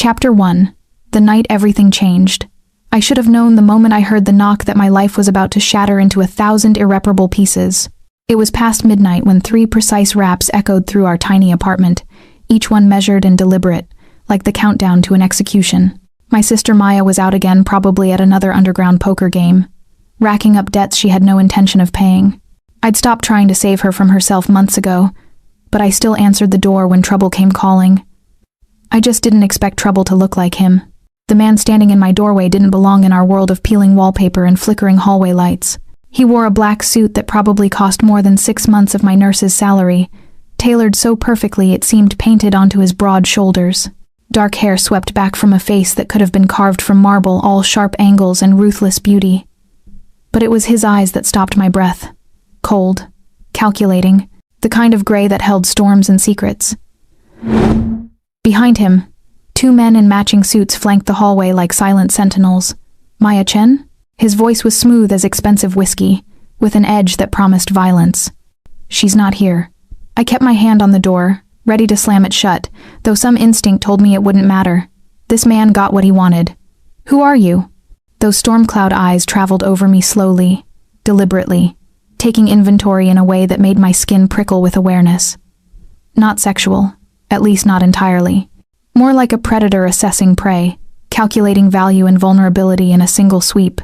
Chapter 1. The night everything changed. I should have known the moment I heard the knock that my life was about to shatter into 1,000 irreparable pieces. It was past midnight when 3 precise raps echoed through our tiny apartment, each one measured and deliberate, like the countdown to an execution. My sister Maya was out again, probably at another underground poker game, racking up debts she had no intention of paying. I'd stopped trying to save her from herself months ago, but I still answered the door when trouble came calling. I just didn't expect trouble to look like him. The man standing in my doorway didn't belong in our world of peeling wallpaper and flickering hallway lights. He wore a black suit that probably cost more than 6 months of my nurse's salary, tailored so perfectly it seemed painted onto his broad shoulders. Dark hair swept back from a face that could have been carved from marble, all sharp angles and ruthless beauty. But it was his eyes that stopped my breath. Cold, calculating, the kind of gray that held storms and secrets. Behind him, 2 men in matching suits flanked the hallway like silent sentinels. Maya Chen? His voice was smooth as expensive whiskey, with an edge that promised violence. She's not here. I kept my hand on the door, ready to slam it shut, though some instinct told me it wouldn't matter. This man got what he wanted. Who are you? Those storm cloud eyes traveled over me slowly, deliberately, taking inventory in a way that made my skin prickle with awareness. Not sexual, at least not entirely. More like a predator assessing prey, calculating value and vulnerability in a single sweep.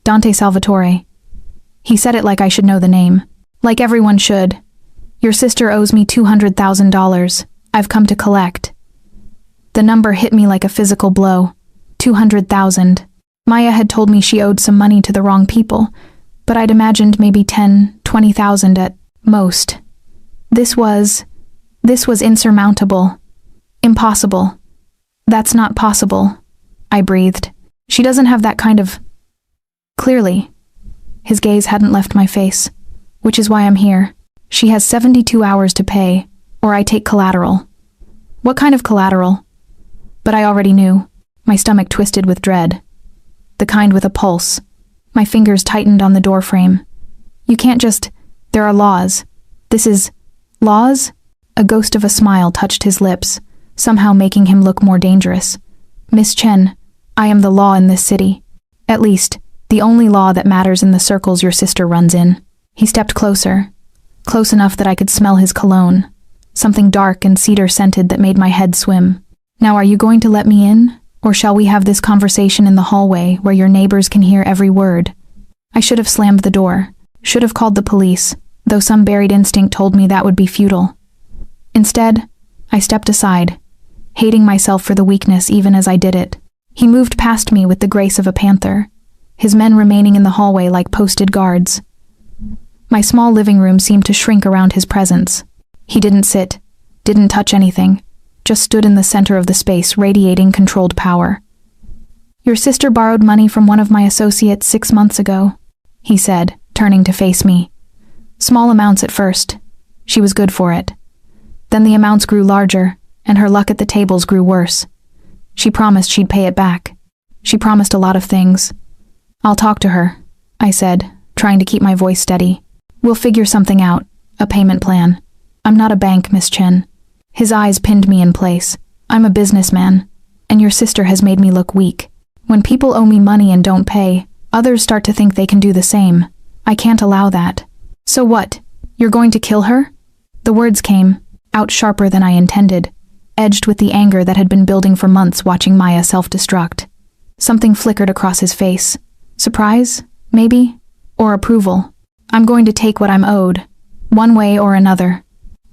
Dante Salvatore. He said it like I should know the name. Like everyone should. Your sister owes me $200,000. I've come to collect. The number hit me like a physical blow. 200,000. Maya had told me she owed some money to the wrong people, but I'd imagined maybe 10, 20,000 at most. This was insurmountable. Impossible. That's not possible, I breathed. She doesn't have that kind of... Clearly. His gaze hadn't left my face, which is why I'm here. She has 72 hours to pay, or I take collateral. What kind of collateral? But I already knew. My stomach twisted with dread. The kind with a pulse. My fingers tightened on the doorframe. You can't just... There are laws. This is... Laws? A ghost of a smile touched his lips, somehow making him look more dangerous. Miss Chen, I am the law in this city. At least, the only law that matters in the circles your sister runs in. He stepped closer, close enough that I could smell his cologne, something dark and cedar-scented that made my head swim. Now are you going to let me in, or shall we have this conversation in the hallway where your neighbors can hear every word? I should have slammed the door, should have called the police, though some buried instinct told me that would be futile. Instead, I stepped aside, hating myself for the weakness even as I did it. He moved past me with the grace of a panther, his men remaining in the hallway like posted guards. My small living room seemed to shrink around his presence. He didn't sit, didn't touch anything, just stood in the center of the space, radiating controlled power. Your sister borrowed money from one of my associates 6 months ago, he said, turning to face me. Small amounts at first. She was good for it. Then the amounts grew larger, and her luck at the tables grew worse. She promised she'd pay it back. She promised a lot of things. I'll talk to her, I said, trying to keep my voice steady. We'll figure something out, a payment plan. I'm not a bank, Miss Chen. His eyes pinned me in place. I'm a businessman, and your sister has made me look weak. When people owe me money and don't pay, others start to think they can do the same. I can't allow that. So what? You're going to kill her? The words came, out sharper than I intended, edged with the anger that had been building for months watching Maya self-destruct. Something flickered across his face. Surprise, maybe? Or approval. I'm going to take what I'm owed, one way or another.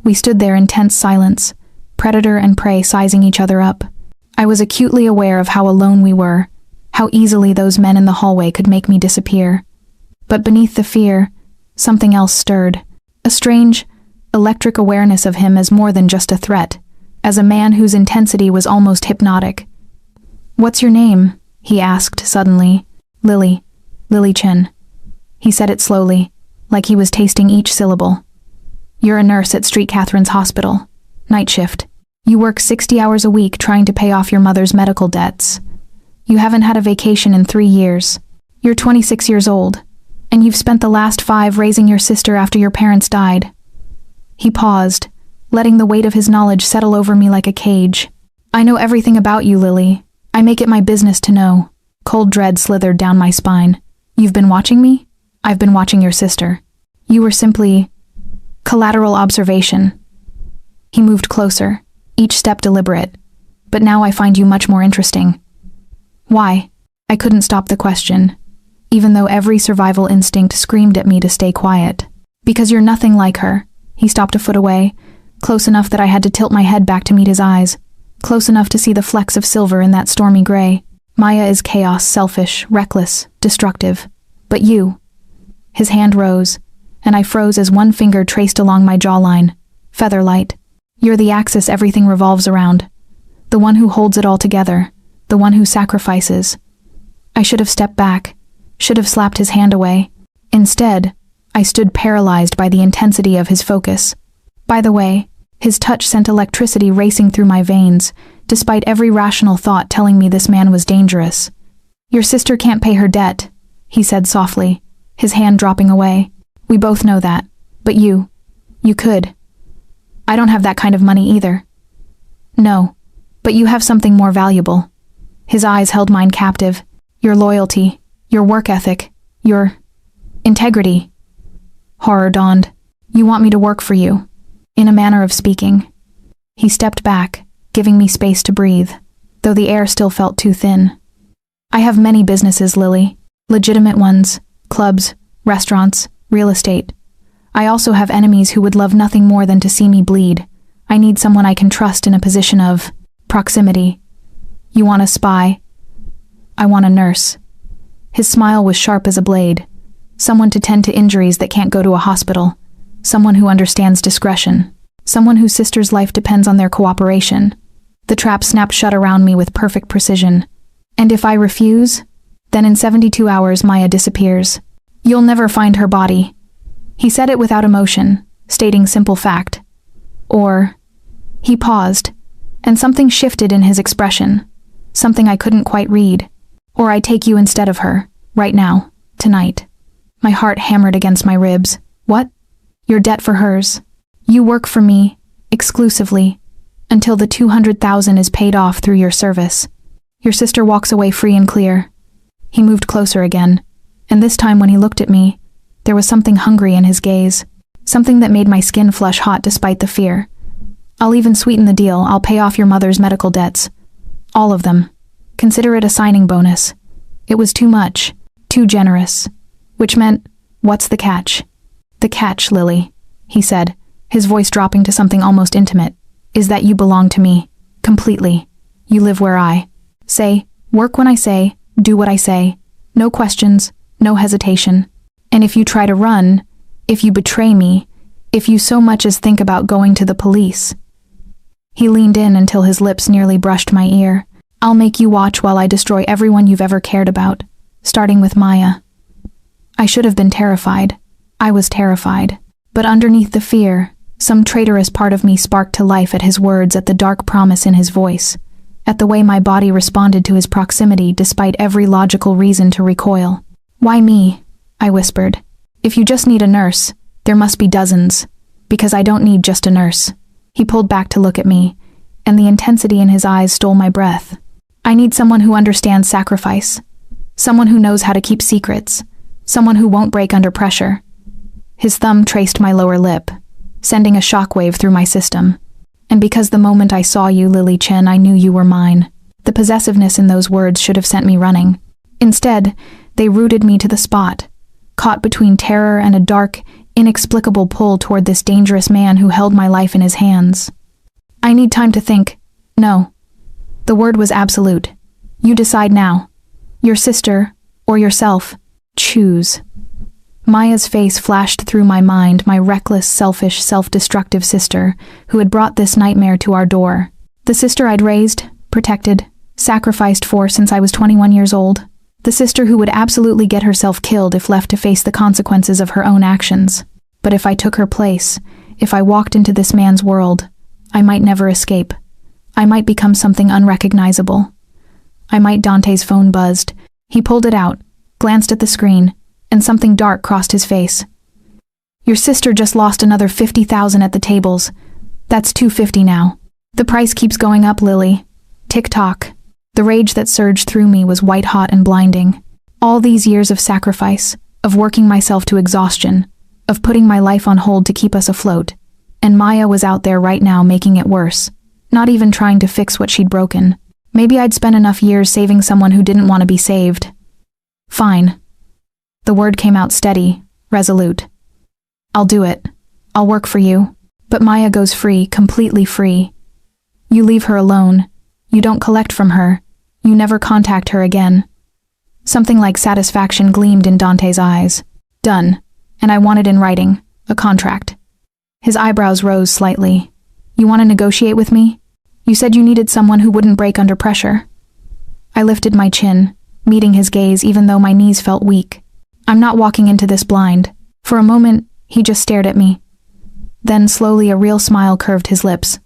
We stood there in tense silence, predator and prey sizing each other up. I was acutely aware of how alone we were, how easily those men in the hallway could make me disappear. But beneath the fear, something else stirred. A strange, electric awareness of him as more than just a threat, as a man whose intensity was almost hypnotic. What's your name? He asked suddenly. Lily Chen. He said it slowly, like he was tasting each syllable. You're a nurse at Street Catherine's hospital. Night shift. You work 60 hours a week trying to pay off your mother's medical debts. You haven't had a vacation in 3 years. You're 26 years old, and you've spent the last 5 raising your sister after your parents died. He paused, letting the weight of his knowledge settle over me like a cage. I know everything about you, Lily. I make it my business to know. Cold dread slithered down my spine. You've been watching me? I've been watching your sister. You were simply collateral observation. He moved closer, each step deliberate. But now I find you much more interesting. Why? I couldn't stop the question, even though every survival instinct screamed at me to stay quiet. Because you're nothing like her. He stopped a foot away, close enough that I had to tilt my head back to meet his eyes, close enough to see the flecks of silver in that stormy gray. Maya is chaos, selfish, reckless, destructive. But you. His hand rose, and I froze as one finger traced along my jawline. Featherlight. You're the axis everything revolves around. The one who holds it all together. The one who sacrifices. I should have stepped back, should have slapped his hand away. Instead, I stood paralyzed by the intensity of his focus. By the way, his touch sent electricity racing through my veins, despite every rational thought telling me this man was dangerous. Your sister can't pay her debt, he said softly, his hand dropping away. We both know that. But you could. I don't have that kind of money either. No, but you have something more valuable. His eyes held mine captive. Your loyalty, your work ethic, your integrity. Horror dawned. You want me to work for you, in a manner of speaking. He stepped back, giving me space to breathe, though the air still felt too thin. I have many businesses, Lily. Legitimate ones, clubs, restaurants, real estate. I also have enemies who would love nothing more than to see me bleed. I need someone I can trust in a position of proximity. You want a spy? I want a nurse. His smile was sharp as a blade. Someone to tend to injuries that can't go to a hospital. Someone who understands discretion. Someone whose sister's life depends on their cooperation. The trap snapped shut around me with perfect precision. And if I refuse, then in 72 hours Maya disappears. You'll never find her body. He said it without emotion, stating simple fact. Or, he paused, and something shifted in his expression. Something I couldn't quite read. Or I take you instead of her, right now, tonight. My heart hammered against my ribs. What? Your debt for hers. You work for me, exclusively, until the 200,000 is paid off through your service. Your sister walks away free and clear. He moved closer again, and this time when he looked at me, there was something hungry in his gaze, something that made my skin flush hot despite the fear. I'll even sweeten the deal. I'll pay off your mother's medical debts. All of them. Consider it a signing bonus. It was too much, too generous. Which meant, what's the catch? The catch, Lily, he said, his voice dropping to something almost intimate, is that you belong to me, completely. You live where I say, work when I say, do what I say. No questions, no hesitation. And if you try to run, if you betray me, if you so much as think about going to the police. He leaned in until his lips nearly brushed my ear. I'll make you watch while I destroy everyone you've ever cared about, starting with Maya. I should have been terrified. I was terrified. But underneath the fear, some traitorous part of me sparked to life at his words, at the dark promise in his voice, at the way my body responded to his proximity despite every logical reason to recoil. Why me? I whispered. If you just need a nurse, there must be dozens, because I don't need just a nurse. He pulled back to look at me, and the intensity in his eyes stole my breath. I need someone who understands sacrifice, someone who knows how to keep secrets, someone who won't break under pressure. His thumb traced my lower lip, sending a shockwave through my system. And because the moment I saw you, Lily Chen, I knew you were mine. The possessiveness in those words should have sent me running. Instead, they rooted me to the spot, caught between terror and a dark, inexplicable pull toward this dangerous man who held my life in his hands. I need time to think. No. The word was absolute. You decide now. Your sister, or yourself. Choose. Maya's face flashed through my mind, my reckless, selfish, self-destructive sister, who had brought this nightmare to our door. The sister I'd raised, protected, sacrificed for since I was 21 years old. The sister who would absolutely get herself killed if left to face the consequences of her own actions. But if I took her place, if I walked into this man's world, I might never escape. I might become something unrecognizable. Dante's phone buzzed. He pulled it out, glanced at the screen, and something dark crossed his face. Your sister just lost another 50,000 at the tables. That's 250 now. The price keeps going up, Lily. Tick-tock. The rage that surged through me was white-hot and blinding. All these years of sacrifice, of working myself to exhaustion, of putting my life on hold to keep us afloat. And Maya was out there right now making it worse, not even trying to fix what she'd broken. Maybe I'd spent enough years saving someone who didn't want to be saved. Fine. The word came out steady, resolute. I'll do it. I'll work for you. But Maya goes free, completely free. You leave her alone. You don't collect from her. You never contact her again. Something like satisfaction gleamed in Dante's eyes. Done. And I want it in writing. A contract. His eyebrows rose slightly. You want to negotiate with me? You said you needed someone who wouldn't break under pressure. I lifted my chin, meeting his gaze even though my knees felt weak. I'm not walking into this blind. For a moment, he just stared at me. Then slowly a real smile curved his lips.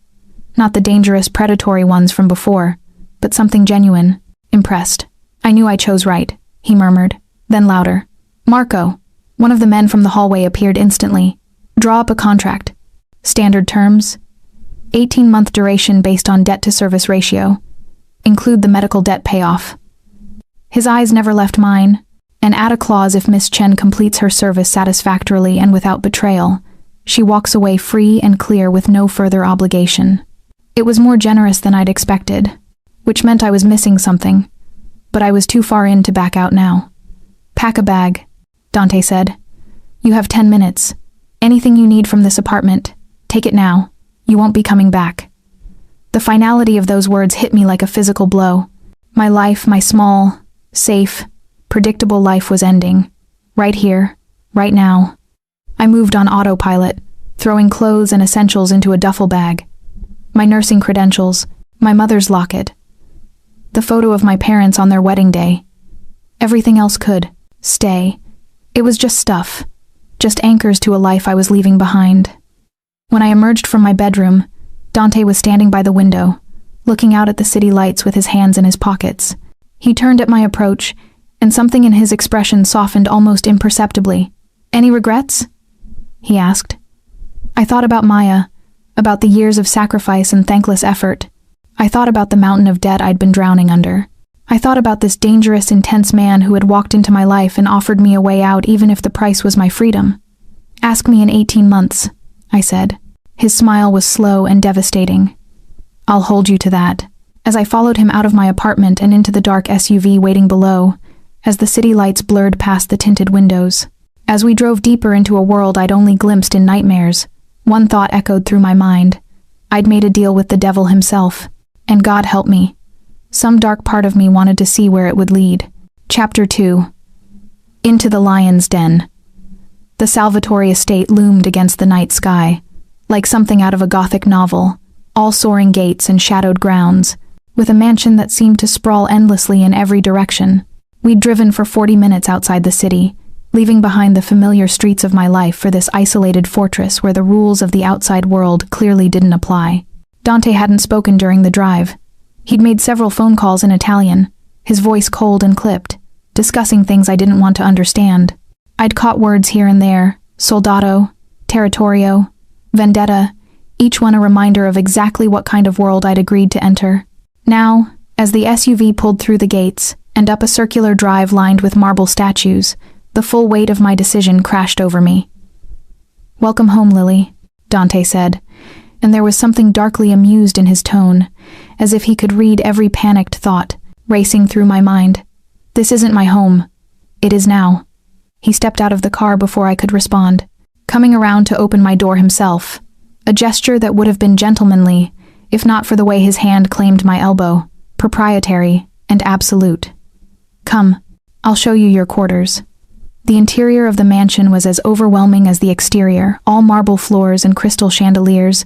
Not the dangerous, predatory ones from before, but something genuine, impressed. I knew I chose right, he murmured, then louder. Marco. One of the men from the hallway appeared instantly. Draw up a contract. Standard terms. 18-month duration based on debt-to-service ratio. Include the medical debt payoff. His eyes never left mine, and add a clause if Miss Chen completes her service satisfactorily and without betrayal. She walks away free and clear with no further obligation. It was more generous than I'd expected, which meant I was missing something, but I was too far in to back out now. Pack a bag, Dante said. You have 10 minutes. Anything you need from this apartment, take it now. You won't be coming back. The finality of those words hit me like a physical blow. My life, my small, safe, predictable life was ending. Right here, right now. I moved on autopilot, throwing clothes and essentials into a duffel bag. My nursing credentials, my mother's locket, the photo of my parents on their wedding day. Everything else could stay. It was just stuff, just anchors to a life I was leaving behind. When I emerged from my bedroom, Dante was standing by the window, looking out at the city lights with his hands in his pockets. He turned at my approach, and something in his expression softened almost imperceptibly. Any regrets? He asked. I thought about Maya, about the years of sacrifice and thankless effort. I thought about the mountain of debt I'd been drowning under. I thought about this dangerous, intense man who had walked into my life and offered me a way out even if the price was my freedom. Ask me in 18 months, I said. His smile was slow and devastating. I'll hold you to that. As I followed him out of my apartment and into the dark SUV waiting below, as the city lights blurred past the tinted windows. As we drove deeper into a world I'd only glimpsed in nightmares, one thought echoed through my mind. I'd made a deal with the devil himself, and God help me. Some dark part of me wanted to see where it would lead. Chapter 2. Into the Lion's Den. The Salvatore estate loomed against the night sky, like something out of a Gothic novel, all soaring gates and shadowed grounds, with a mansion that seemed to sprawl endlessly in every direction. We'd driven for 40 minutes outside the city, leaving behind the familiar streets of my life for this isolated fortress where the rules of the outside world clearly didn't apply. Dante hadn't spoken during the drive. He'd made several phone calls in Italian, his voice cold and clipped, discussing things I didn't want to understand. I'd caught words here and there, soldato, territorio, vendetta, each one a reminder of exactly what kind of world I'd agreed to enter. Now, as the SUV pulled through the gates and up a circular drive lined with marble statues, the full weight of my decision crashed over me. Welcome home, Lily, Dante said, and there was something darkly amused in his tone, as if he could read every panicked thought racing through my mind. This isn't my home. It is now. He stepped out of the car before I could respond, coming around to open my door himself, a gesture that would have been gentlemanly, if not for the way his hand claimed my elbow, proprietary and absolute. Come, I'll show you your quarters. The interior of the mansion was as overwhelming as the exterior, all marble floors and crystal chandeliers,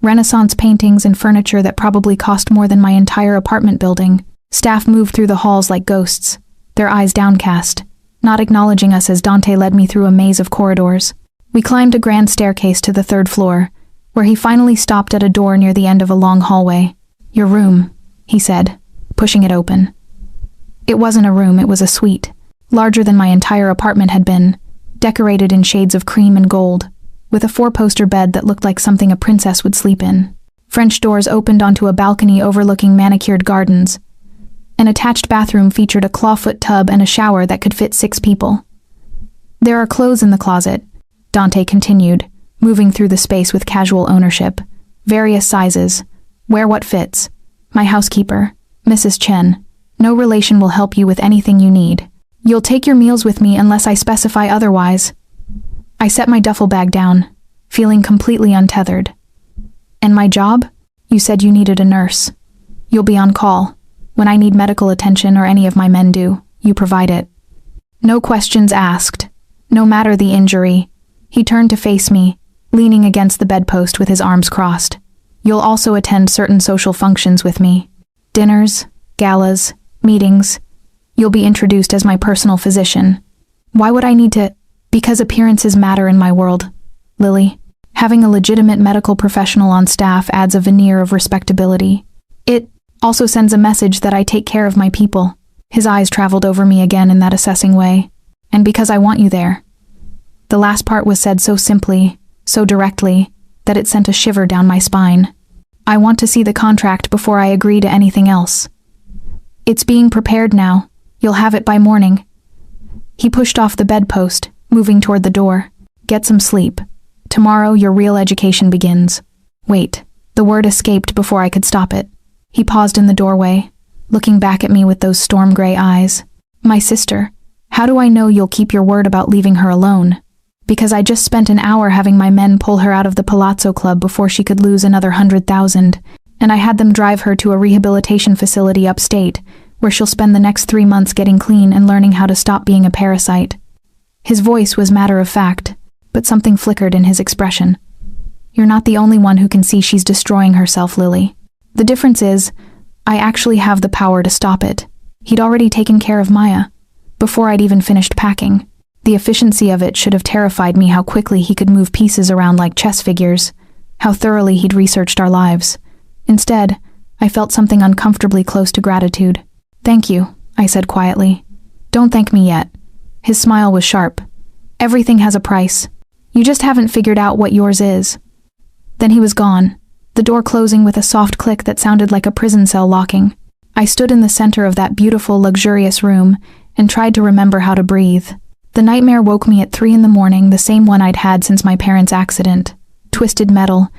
Renaissance paintings and furniture that probably cost more than my entire apartment building. Staff moved through the halls like ghosts, their eyes downcast, not acknowledging us as Dante led me through a maze of corridors. We climbed a grand staircase to the 3rd floor, where he finally stopped at a door near the end of a long hallway. Your room, he said, pushing it open. It wasn't a room, it was a suite, larger than my entire apartment had been, decorated in shades of cream and gold, with a 4-poster bed that looked like something a princess would sleep in. French doors opened onto a balcony overlooking manicured gardens. An attached bathroom featured a clawfoot tub and a shower that could fit 6 people. There are clothes in the closet, Dante continued, moving through the space with casual ownership. Various sizes. Wear what fits. My housekeeper, Mrs. Chen. No relation will help you with anything you need. You'll take your meals with me unless I specify otherwise. I set my duffel bag down, feeling completely untethered. And my job? You said you needed a nurse. You'll be on call. When I need medical attention or any of my men do, you provide it. No questions asked. No matter the injury. He turned to face me, leaning against the bedpost with his arms crossed. You'll also attend certain social functions with me. Dinners, galas, meetings. You'll be introduced as my personal physician. Why would I need to? Because appearances matter in my world, Lily. Having a legitimate medical professional on staff adds a veneer of respectability. It also sends a message that I take care of my people. His eyes traveled over me again in that assessing way. And because I want you there. The last part was said so simply, so directly, that it sent a shiver down my spine. I want to see the contract before I agree to anything else. It's being prepared now. You'll have it by morning. He pushed off the bedpost, moving toward the door. Get some sleep. Tomorrow your real education begins. Wait, the word escaped before I could stop it. He paused in the doorway, looking back at me with those storm-gray eyes. My sister, how do I know you'll keep your word about leaving her alone? Because I just spent an hour having my men pull her out of the Palazzo Club before she could lose another 100,000, and I had them drive her to a rehabilitation facility upstate, where she'll spend the next 3 months getting clean and learning how to stop being a parasite. His voice was matter-of-fact, but something flickered in his expression. You're not the only one who can see she's destroying herself, Lily. The difference is, I actually have the power to stop it. He'd already taken care of Maya, before I'd even finished packing. The efficiency of it should have terrified me how quickly he could move pieces around like chess figures, how thoroughly he'd researched our lives. Instead, I felt something uncomfortably close to gratitude. Thank you, I said quietly. Don't thank me yet. His smile was sharp. Everything has a price. You just haven't figured out what yours is. Then he was gone, the door closing with a soft click that sounded like a prison cell locking. I stood in the center of that beautiful, luxurious room and tried to remember how to breathe. The nightmare woke me at 3 a.m, the same one I'd had since my parents' accident. Twisted metal,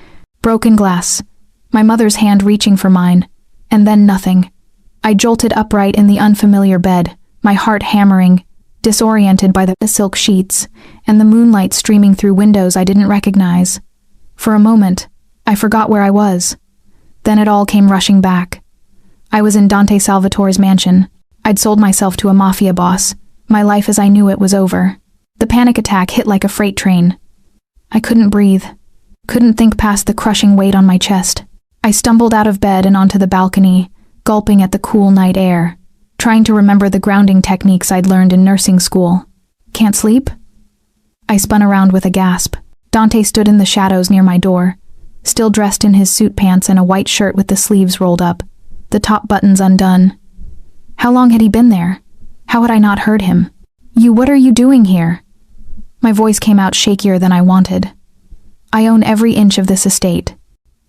broken glass, my mother's hand reaching for mine, and then nothing. I jolted upright in the unfamiliar bed, my heart hammering, disoriented by the silk sheets and the moonlight streaming through windows I didn't recognize. For a moment, I forgot where I was. Then it all came rushing back. I was in Dante Salvatore's mansion. I'd sold myself to a Mafia boss. My life as I knew it was over. The panic attack hit like a freight train. I couldn't breathe. Couldn't think past the crushing weight on my chest. I stumbled out of bed and onto the balcony, gulping at the cool night air, trying to remember the grounding techniques I'd learned in nursing school. Can't sleep? I spun around with a gasp. Dante stood in the shadows near my door, still dressed in his suit pants and a white shirt with the sleeves rolled up, the top buttons undone. How long had he been there? How had I not heard him? What are you doing here? My voice came out shakier than I wanted. I own every inch of this estate.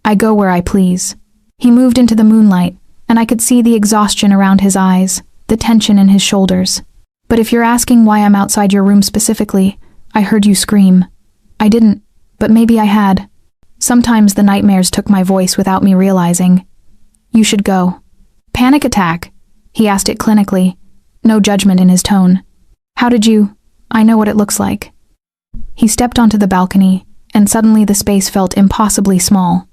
I go where I please. He moved into the moonlight, and I could see the exhaustion around his eyes, the tension in his shoulders. But if you're asking why I'm outside your room specifically, I heard you scream. I didn't, but maybe I had. Sometimes the nightmares took my voice without me realizing. You should go. Panic attack? He asked it clinically, no judgment in his tone. How did you? I know what it looks like. He stepped onto the balcony, and suddenly the space felt impossibly small.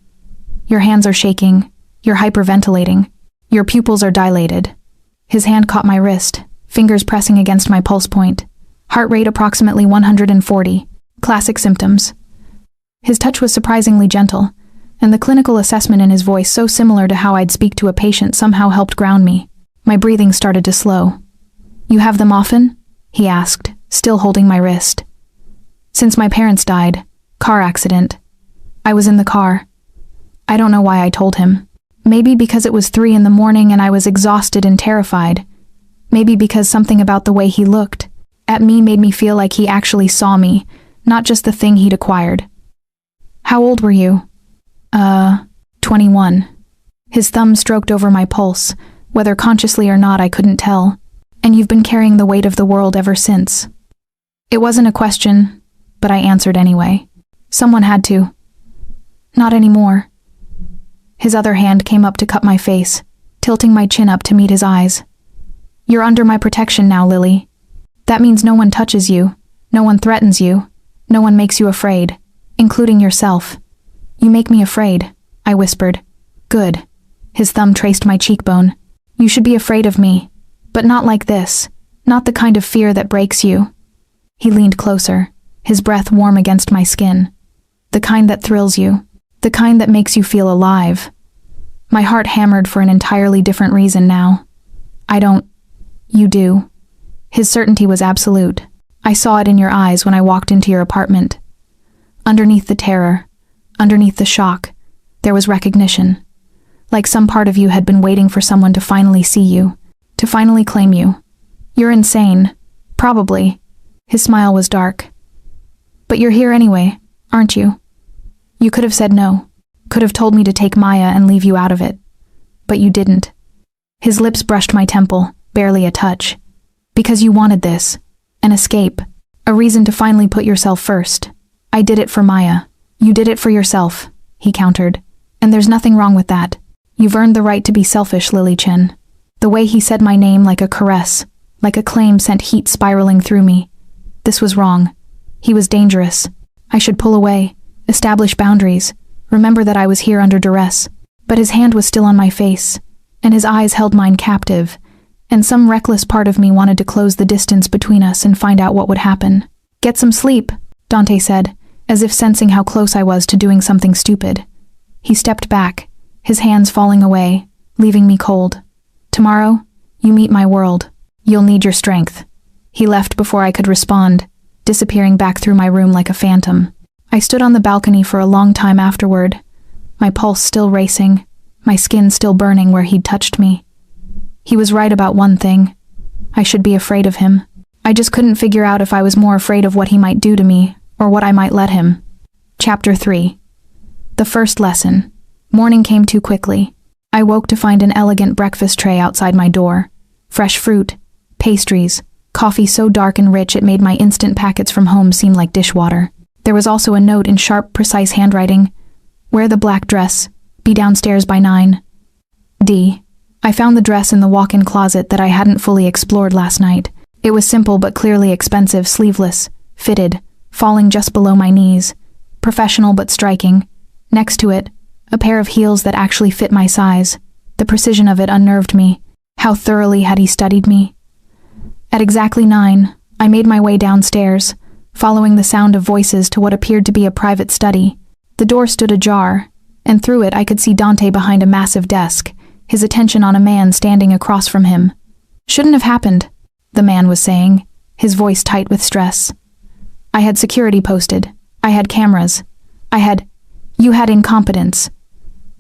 Your hands are shaking. You're hyperventilating. Your pupils are dilated. His hand caught my wrist, fingers pressing against my pulse point. Heart rate approximately 140. Classic symptoms. His touch was surprisingly gentle, and the clinical assessment in his voice so similar to how I'd speak to a patient somehow helped ground me. My breathing started to slow. You have them often? He asked, still holding my wrist. Since my parents died. Car accident. I was in the car. I don't know why I told him. Maybe because it was 3 a.m. and I was exhausted and terrified. Maybe because something about the way he looked at me made me feel like he actually saw me, not just the thing he'd acquired. How old were you? 21. His thumb stroked over my pulse, whether consciously or not I couldn't tell. And you've been carrying the weight of the world ever since. It wasn't a question, but I answered anyway. Someone had to. Not anymore. His other hand came up to cup my face, tilting my chin up to meet his eyes. You're under my protection now, Lily. That means no one touches you, no one threatens you, no one makes you afraid, including yourself. You make me afraid, I whispered. Good. His thumb traced my cheekbone. You should be afraid of me, but not like this, not the kind of fear that breaks you. He leaned closer, his breath warm against my skin. The kind that thrills you, the kind that makes you feel alive. My heart hammered for an entirely different reason now. I don't. You do. His certainty was absolute. I saw it in your eyes when I walked into your apartment. Underneath the terror, underneath the shock, there was recognition. Like some part of you had been waiting for someone to finally see you, to finally claim you. You're insane. Probably. His smile was dark. But you're here anyway, aren't you? You could have said no, could have told me to take Maya and leave you out of it. But you didn't. His lips brushed my temple, barely a touch. Because you wanted this. An escape. A reason to finally put yourself first. I did it for Maya. You did it for yourself, he countered. And there's nothing wrong with that. You've earned the right to be selfish, Lily Chen. The way he said my name like a caress, like a claim sent heat spiraling through me. This was wrong. He was dangerous. I should pull away, establish boundaries, remember that I was here under duress. But his hand was still on my face, and his eyes held mine captive, and some reckless part of me wanted to close the distance between us and find out what would happen. Get some sleep, Dante said, as if sensing how close I was to doing something stupid. He stepped back, his hands falling away, leaving me cold. Tomorrow, you meet my world. You'll need your strength. He left before I could respond, disappearing back through my room like a phantom. I stood on the balcony for a long time afterward, my pulse still racing, my skin still burning where he'd touched me. He was right about one thing. I should be afraid of him. I just couldn't figure out if I was more afraid of what he might do to me, or what I might let him. Chapter 3. The first lesson. Morning came too quickly. I woke to find an elegant breakfast tray outside my door. Fresh fruit, pastries, coffee so dark and rich it made my instant packets from home seem like dishwater. There was also a note in sharp, precise handwriting. Wear the black dress. Be downstairs by 9. D. I found the dress in the walk-in closet that I hadn't fully explored last night. It was simple but clearly expensive, sleeveless, fitted, falling just below my knees. Professional but striking. Next to it, a pair of heels that actually fit my size. The precision of it unnerved me. How thoroughly had he studied me? At exactly 9, I made my way downstairs, following the sound of voices to what appeared to be a private study. The door stood ajar, and through it I could see Dante behind a massive desk, his attention on a man standing across from him. Shouldn't have happened, the man was saying, his voice tight with stress. I had security posted. I had cameras. You had incompetence.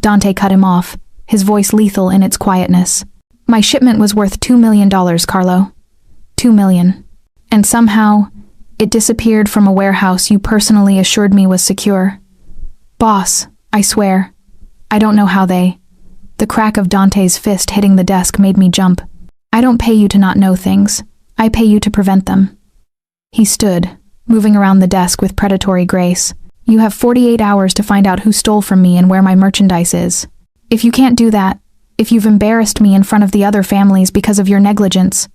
Dante cut him off, his voice lethal in its quietness. My shipment was worth $2 million, Carlo. $2 million. And somehow, it disappeared from a warehouse you personally assured me was secure. Boss, I swear. I don't know how they... The crack of Dante's fist hitting the desk made me jump. I don't pay you to not know things. I pay you to prevent them. He stood, moving around the desk with predatory grace. You have 48 hours to find out who stole from me and where my merchandise is. If you can't do that, if you've embarrassed me in front of the other families because of your negligence...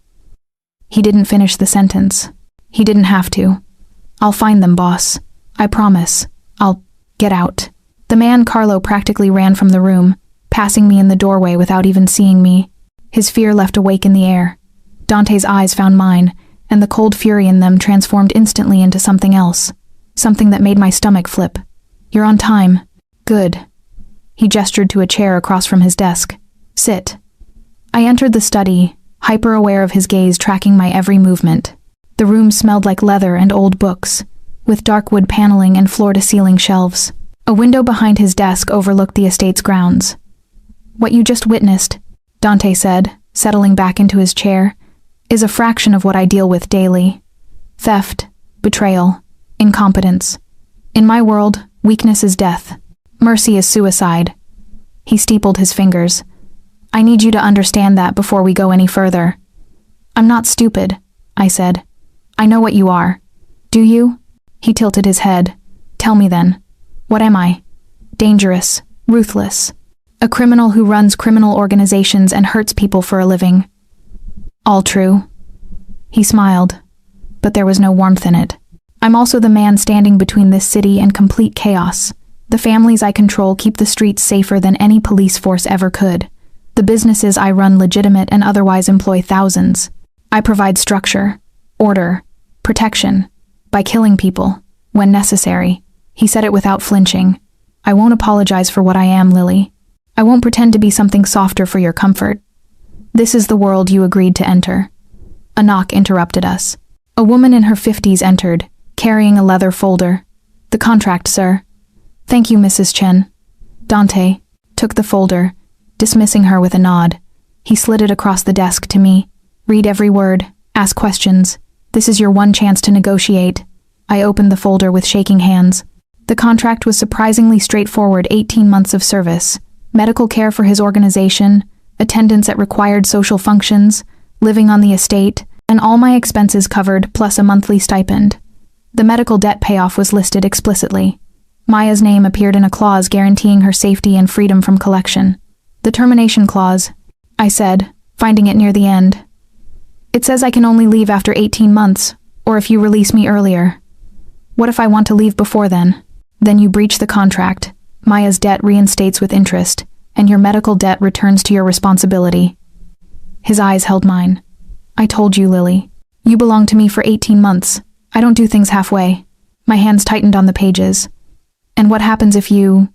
He didn't finish the sentence. He didn't have to. I'll find them, boss. I promise. I'll get out. The man Carlo practically ran from the room, passing me in the doorway without even seeing me. His fear left a wake in the air. Dante's eyes found mine, and the cold fury in them transformed instantly into something else. Something that made my stomach flip. You're on time. Good. He gestured to a chair across from his desk. Sit. I entered the study, hyper-aware of his gaze tracking my every movement. The room smelled like leather and old books, with dark wood paneling and floor-to-ceiling shelves. A window behind his desk overlooked the estate's grounds. What you just witnessed, Dante said, settling back into his chair, is a fraction of what I deal with daily. Theft, betrayal, incompetence. In my world, weakness is death. Mercy is suicide. He steepled his fingers. I need you to understand that before we go any further. I'm not stupid, I said. I know what you are. Do you? He tilted his head. Tell me then. What am I? Dangerous, ruthless. A criminal who runs criminal organizations and hurts people for a living. All true. He smiled, but there was no warmth in it. I'm also the man standing between this city and complete chaos. The families I control keep the streets safer than any police force ever could. The businesses I run legitimate and otherwise employ thousands. I provide structure, order, protection, by killing people, when necessary. He said it without flinching. I won't apologize for what I am, Lily. I won't pretend to be something softer for your comfort. This is the world you agreed to enter. A knock interrupted us. A woman in her 50s entered, carrying a leather folder. The contract, sir. Thank you, Mrs. Chen. Dante took the folder, dismissing her with a nod. He slid it across the desk to me. Read every word, ask questions. This is your one chance to negotiate. I opened the folder with shaking hands. The contract was surprisingly straightforward. 18 months of service, medical care for his organization, attendance at required social functions, living on the estate, and all my expenses covered, plus a monthly stipend. The medical debt payoff was listed explicitly. Maya's name appeared in a clause guaranteeing her safety and freedom from collection. The termination clause, I said, finding it near the end. It says I can only leave after 18 months, or if you release me earlier. What if I want to leave before then? Then you breach the contract. Maya's debt reinstates with interest, and your medical debt returns to your responsibility. His eyes held mine. I told you, Lily. You belong to me for 18 months. I don't do things halfway. My hands tightened on the pages. And what happens if you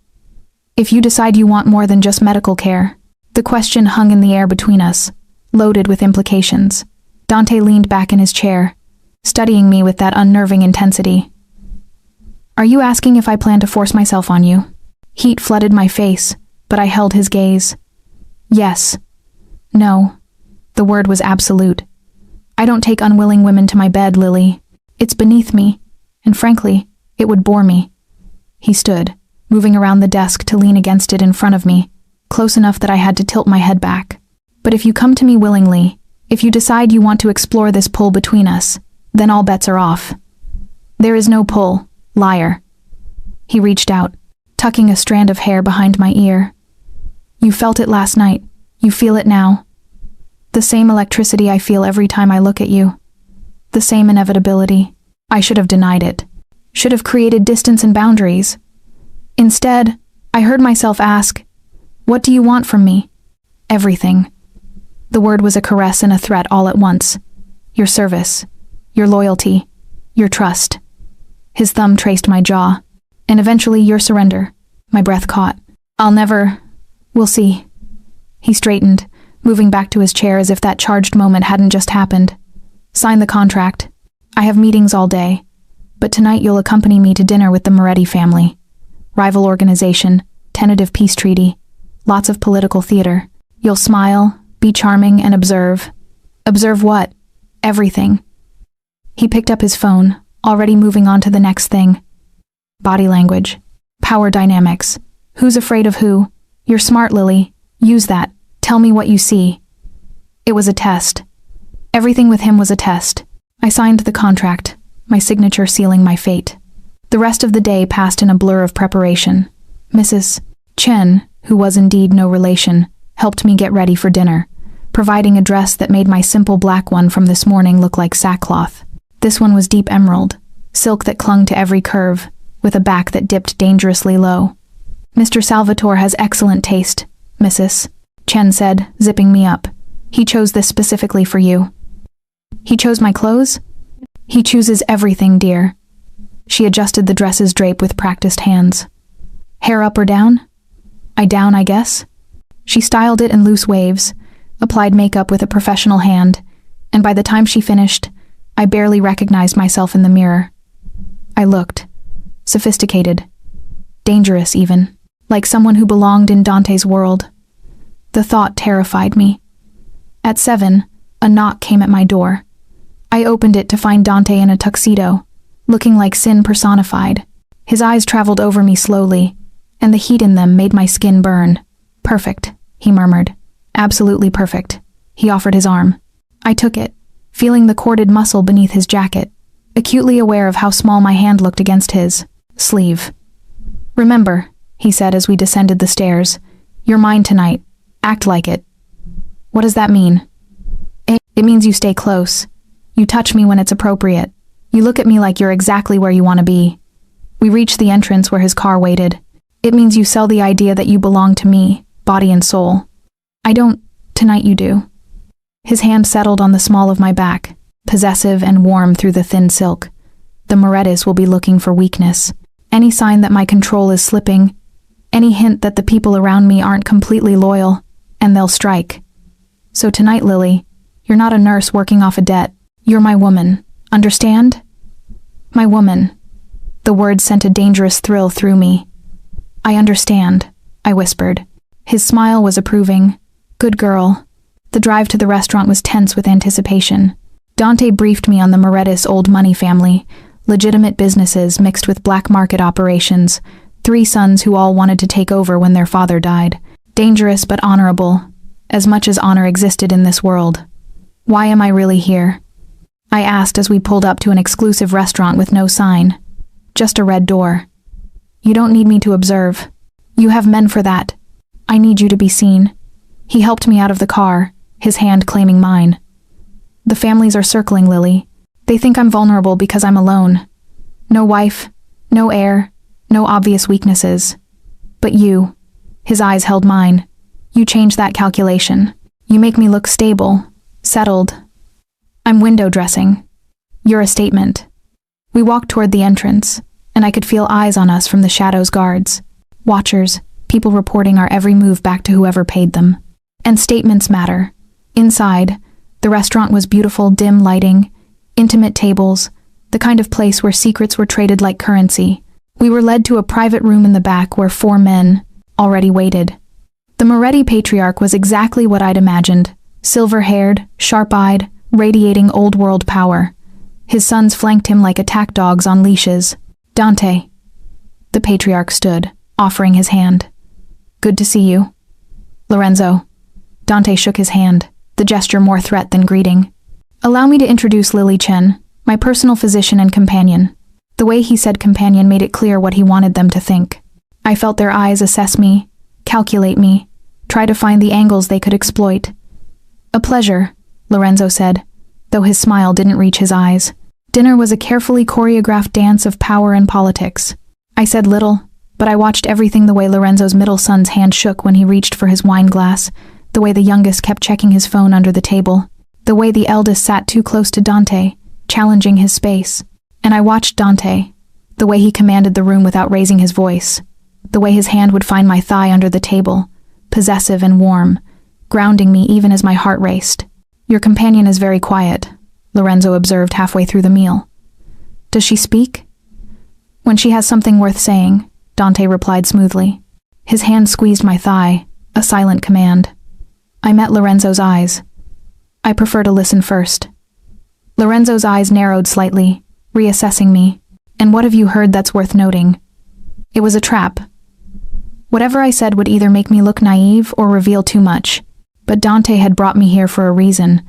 decide you want more than just medical care? The question hung in the air between us, loaded with implications. Dante leaned back in his chair, studying me with that unnerving intensity. Are you asking if I plan to force myself on you? Heat flooded my face, but I held his gaze. Yes. No. The word was absolute. I don't take unwilling women to my bed, Lily. It's beneath me, and frankly, it would bore me. He stood, moving around the desk to lean against it in front of me, close enough that I had to tilt my head back. But if you come to me willingly, if you decide you want to explore this pull between us, then all bets are off. There is no pull, liar. He reached out, tucking a strand of hair behind my ear. You felt it last night. You feel it now. The same electricity I feel every time I look at you. The same inevitability. I should have denied it. Should have created distance and boundaries. Instead, I heard myself ask, what do you want from me? Everything. The word was a caress and a threat all at once. Your service. Your loyalty. Your trust. His thumb traced my jaw. And eventually your surrender. My breath caught. We'll see. He straightened, moving back to his chair as if that charged moment hadn't just happened. Sign the contract. I have meetings all day, but tonight you'll accompany me to dinner with the Moretti family. Rival organization, tentative peace treaty, lots of political theater. You'll smile, be charming, and observe. Observe what? Everything. He picked up his phone, already moving on to the next thing. Body language. Power dynamics. Who's afraid of who? You're smart, Lily. Use that. Tell me what you see. It was a test. Everything with him was a test. I signed the contract, my signature sealing my fate. The rest of the day passed in a blur of preparation. Mrs. Chen, who was indeed no relation, helped me get ready for dinner, providing a dress that made my simple black one from this morning look like sackcloth. This one was deep emerald, silk that clung to every curve, with a back that dipped dangerously low. Mr. Salvatore has excellent taste, Mrs. Chen said, zipping me up. He chose this specifically for you. He chose my clothes? He chooses everything, dear. She adjusted the dress's drape with practiced hands. Hair up or down? Down, I guess. She styled it in loose waves, applied makeup with a professional hand, and by the time she finished, I barely recognized myself in the mirror. I looked. Sophisticated. Dangerous, even. Like someone who belonged in Dante's world. The thought terrified me. At 7, a knock came at my door. I opened it to find Dante in a tuxedo, looking like sin personified. His eyes traveled over me slowly, and the heat in them made my skin burn. Perfect, he murmured. Absolutely perfect. He offered his arm. I took it, feeling the corded muscle beneath his jacket, acutely aware of how small my hand looked against his sleeve. Remember, he said as we descended the stairs, you're mine tonight. Act like it. What does that mean? It means you stay close. You touch me when it's appropriate. You look at me like you're exactly where you want to be. We reached the entrance where his car waited. It means you sell the idea that you belong to me, body and soul. I don't. Tonight you do. His hand settled on the small of my back, possessive and warm through the thin silk. The Morettis will be looking for weakness. Any sign that my control is slipping, any hint that the people around me aren't completely loyal, and they'll strike. So tonight, Lily, you're not a nurse working off a debt. You're my woman. Understand? My woman. The word sent a dangerous thrill through me. I understand, I whispered. His smile was approving. Good girl. The drive to the restaurant was tense with anticipation. Dante briefed me on the Morettis old money family, legitimate businesses mixed with black market operations, 3 sons who all wanted to take over when their father died. Dangerous but honorable, as much as honor existed in this world. Why am I really here? I asked as we pulled up to an exclusive restaurant with no sign. Just a red door. You don't need me to observe. You have men for that. I need you to be seen. He helped me out of the car, his hand claiming mine. The families are circling, Lily. They think I'm vulnerable because I'm alone. No wife, no heir, no obvious weaknesses. But you, his eyes held mine. You change that calculation. You make me look stable, settled. I'm window dressing. You're a statement. We walked toward the entrance, and I could feel eyes on us from the shadows guards. Watchers, people reporting our every move back to whoever paid them. And statements matter. Inside, the restaurant was beautiful, dim lighting, intimate tables, the kind of place where secrets were traded like currency. We were led to a private room in the back where 4 men already waited. The Moretti patriarch was exactly what I'd imagined. Silver-haired, sharp-eyed, radiating old-world power. His sons flanked him like attack dogs on leashes. Dante. The patriarch stood, offering his hand. Good to see you. Lorenzo. Dante shook his hand, the gesture more threat than greeting. Allow me to introduce Lily Chen, my personal physician and companion. The way he said companion made it clear what he wanted them to think. I felt their eyes assess me, calculate me, try to find the angles they could exploit. A pleasure, Lorenzo said, though his smile didn't reach his eyes. Dinner was a carefully choreographed dance of power and politics. I said little, but I watched everything: the way Lorenzo's middle son's hand shook when he reached for his wine glass, the way the youngest kept checking his phone under the table, the way the eldest sat too close to Dante, challenging his space. And I watched Dante, the way he commanded the room without raising his voice, the way his hand would find my thigh under the table, possessive and warm, grounding me even as my heart raced. Your companion is very quiet, Lorenzo observed halfway through the meal. Does she speak? When she has something worth saying, Dante replied smoothly. His hand squeezed my thigh, a silent command. I met Lorenzo's eyes. I prefer to listen first. Lorenzo's eyes narrowed slightly, reassessing me. And what have you heard that's worth noting? It was a trap. Whatever I said would either make me look naive or reveal too much. But Dante had brought me here for a reason,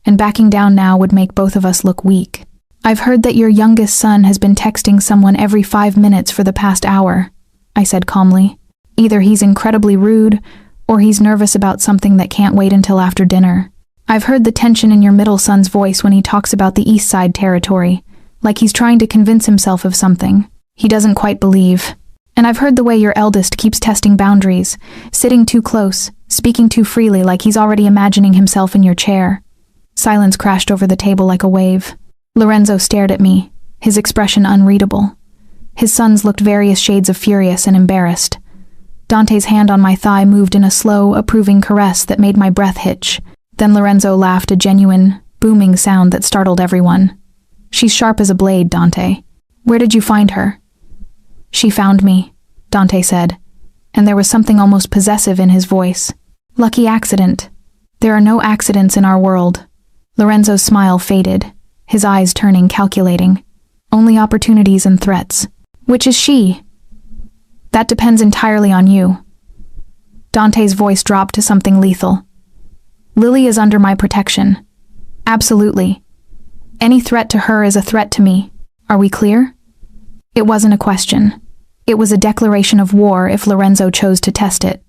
and backing down now would make both of us look weak. I've heard that your youngest son has been texting someone every 5 minutes for the past hour, I said calmly. Either he's incredibly rude, or he's nervous about something that can't wait until after dinner. I've heard the tension in your middle son's voice when he talks about the East Side territory, like he's trying to convince himself of something he doesn't quite believe. And I've heard the way your eldest keeps testing boundaries, sitting too close, speaking too freely like he's already imagining himself in your chair. Silence crashed over the table like a wave. Lorenzo stared at me, his expression unreadable. His sons looked various shades of furious and embarrassed. Dante's hand on my thigh moved in a slow, approving caress that made my breath hitch. Then Lorenzo laughed, a genuine, booming sound that startled everyone. She's sharp as a blade, Dante. Where did you find her? She found me, Dante said, and there was something almost possessive in his voice. Lucky accident. There are no accidents in our world. Lorenzo's smile faded, his eyes turning calculating. Only opportunities and threats. Which is she? That depends entirely on you. Dante's voice dropped to something lethal. Lily is under my protection. Absolutely. Any threat to her is a threat to me. Are we clear? It wasn't a question. It was a declaration of war if Lorenzo chose to test it.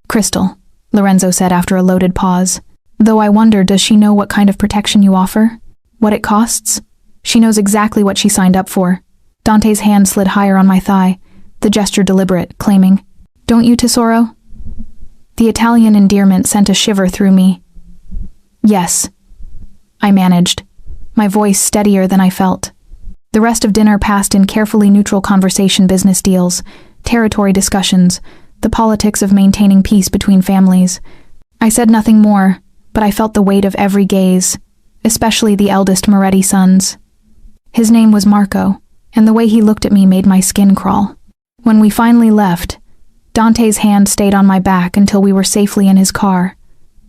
Crystal, Lorenzo said after a loaded pause. Though I wonder, does she know what kind of protection you offer? What it costs? She knows exactly what she signed up for. Dante's hand slid higher on my thigh, the gesture deliberate, claiming, "Don't you, Tesoro?" The Italian endearment sent a shiver through me. Yes, I managed, my voice steadier than I felt. The rest of dinner passed in carefully neutral conversation, business deals, territory discussions, the politics of maintaining peace between families. I said nothing more, but I felt the weight of every gaze, especially the eldest Moretti son's. His name was Marco, and the way he looked at me made my skin crawl. When we finally left, Dante's hand stayed on my back until we were safely in his car.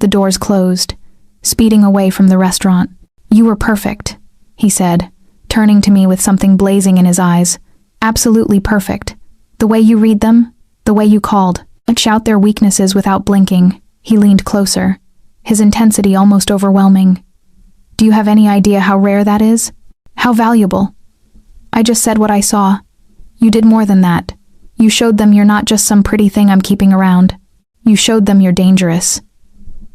The doors closed, speeding away from the restaurant. "You were perfect," he said, turning to me with something blazing in his eyes. "Absolutely perfect. The way you read them, the way you called, and shout their weaknesses without blinking." He leaned closer, his intensity almost overwhelming. "Do you have any idea how rare that is? How valuable?" I just said what I saw. You did more than that. You showed them you're not just some pretty thing I'm keeping around. You showed them you're dangerous.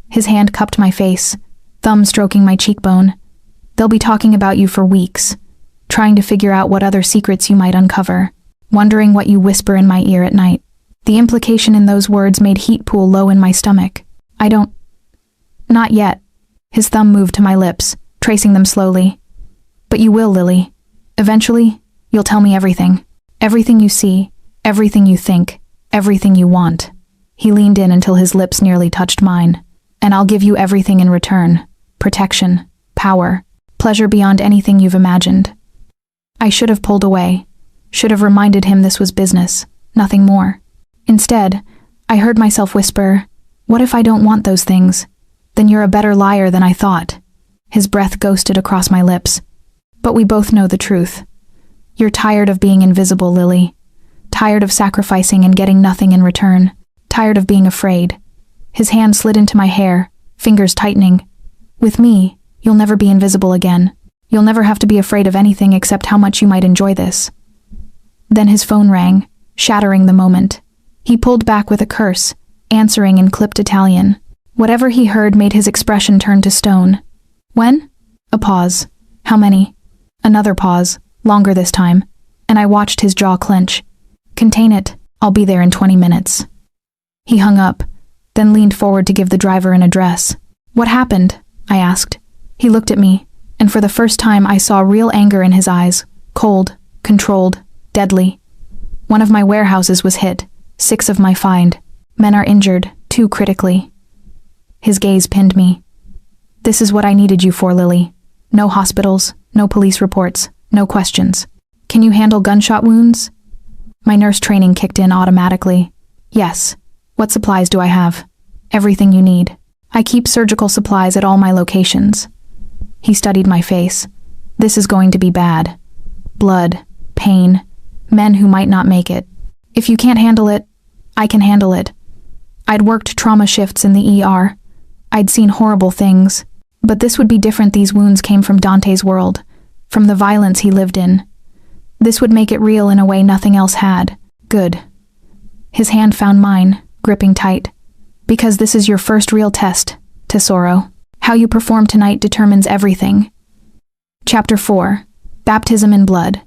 His hand cupped my face, thumb stroking my cheekbone. "They'll be talking about you for weeks, trying to figure out what other secrets you might uncover, wondering what you whisper in my ear at night." The implication in those words made heat pool low in my stomach. "I don't... Not yet." His thumb moved to my lips, tracing them slowly. "But you will, Lily. Eventually, you'll tell me everything. Everything you see, everything you think, everything you want." He leaned in until his lips nearly touched mine. "And I'll give you everything in return. Protection, power, pleasure beyond anything you've imagined." I should have pulled away, should have reminded him this was business, nothing more. Instead, I heard myself whisper, "What if I don't want those things? Then you're a better liar than I thought." His breath ghosted across my lips. "But we both know the truth. You're tired of being invisible, Lily. Tired of sacrificing and getting nothing in return. Tired of being afraid." His hand slid into my hair, fingers tightening. "With me, you'll never be invisible again. You'll never have to be afraid of anything except how much you might enjoy this." Then his phone rang, shattering the moment. He pulled back with a curse, answering in clipped Italian. Whatever he heard made his expression turn to stone. "When?" A pause. "How many?" Another pause, longer this time, and I watched his jaw clench. "Contain it. I'll be there in 20 minutes. He hung up, then leaned forward to give the driver an address. "What happened?" I asked. He looked at me, and for the first time I saw real anger in his eyes, cold, controlled, deadly. "One of my warehouses was hit, 6 of my find. Men are injured, 2 critically." His gaze pinned me. "This is what I needed you for, Lily. No hospitals, no police reports, no questions. Can you handle gunshot wounds?" My nurse training kicked in automatically. "Yes. What supplies do I have?" "Everything you need. I keep surgical supplies at all my locations." He studied my face. "This is going to be bad. Blood, pain, men who might not make it. If you can't handle it, I can handle it." I'd worked trauma shifts in the ER. I'd seen horrible things. But this would be different. These wounds came from Dante's world, from the violence he lived in. This would make it real in a way nothing else had. "Good." His hand found mine, gripping tight. "Because this is your first real test, Tesoro. How you perform tonight determines everything." Chapter 4. Baptism in Blood.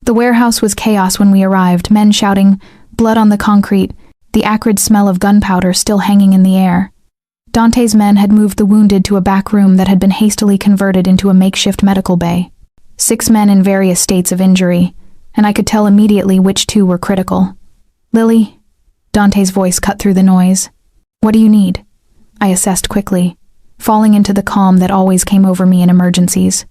The warehouse was chaos when we arrived, men shouting, blood on the concrete, the acrid smell of gunpowder still hanging in the air. Dante's men had moved the wounded to a back room that had been hastily converted into a makeshift medical bay. 6 men in various states of injury, and I could tell immediately which 2 were critical. "Lily?" Dante's voice cut through the noise. "What do you need?" I assessed quickly, falling into the calm that always came over me in emergencies.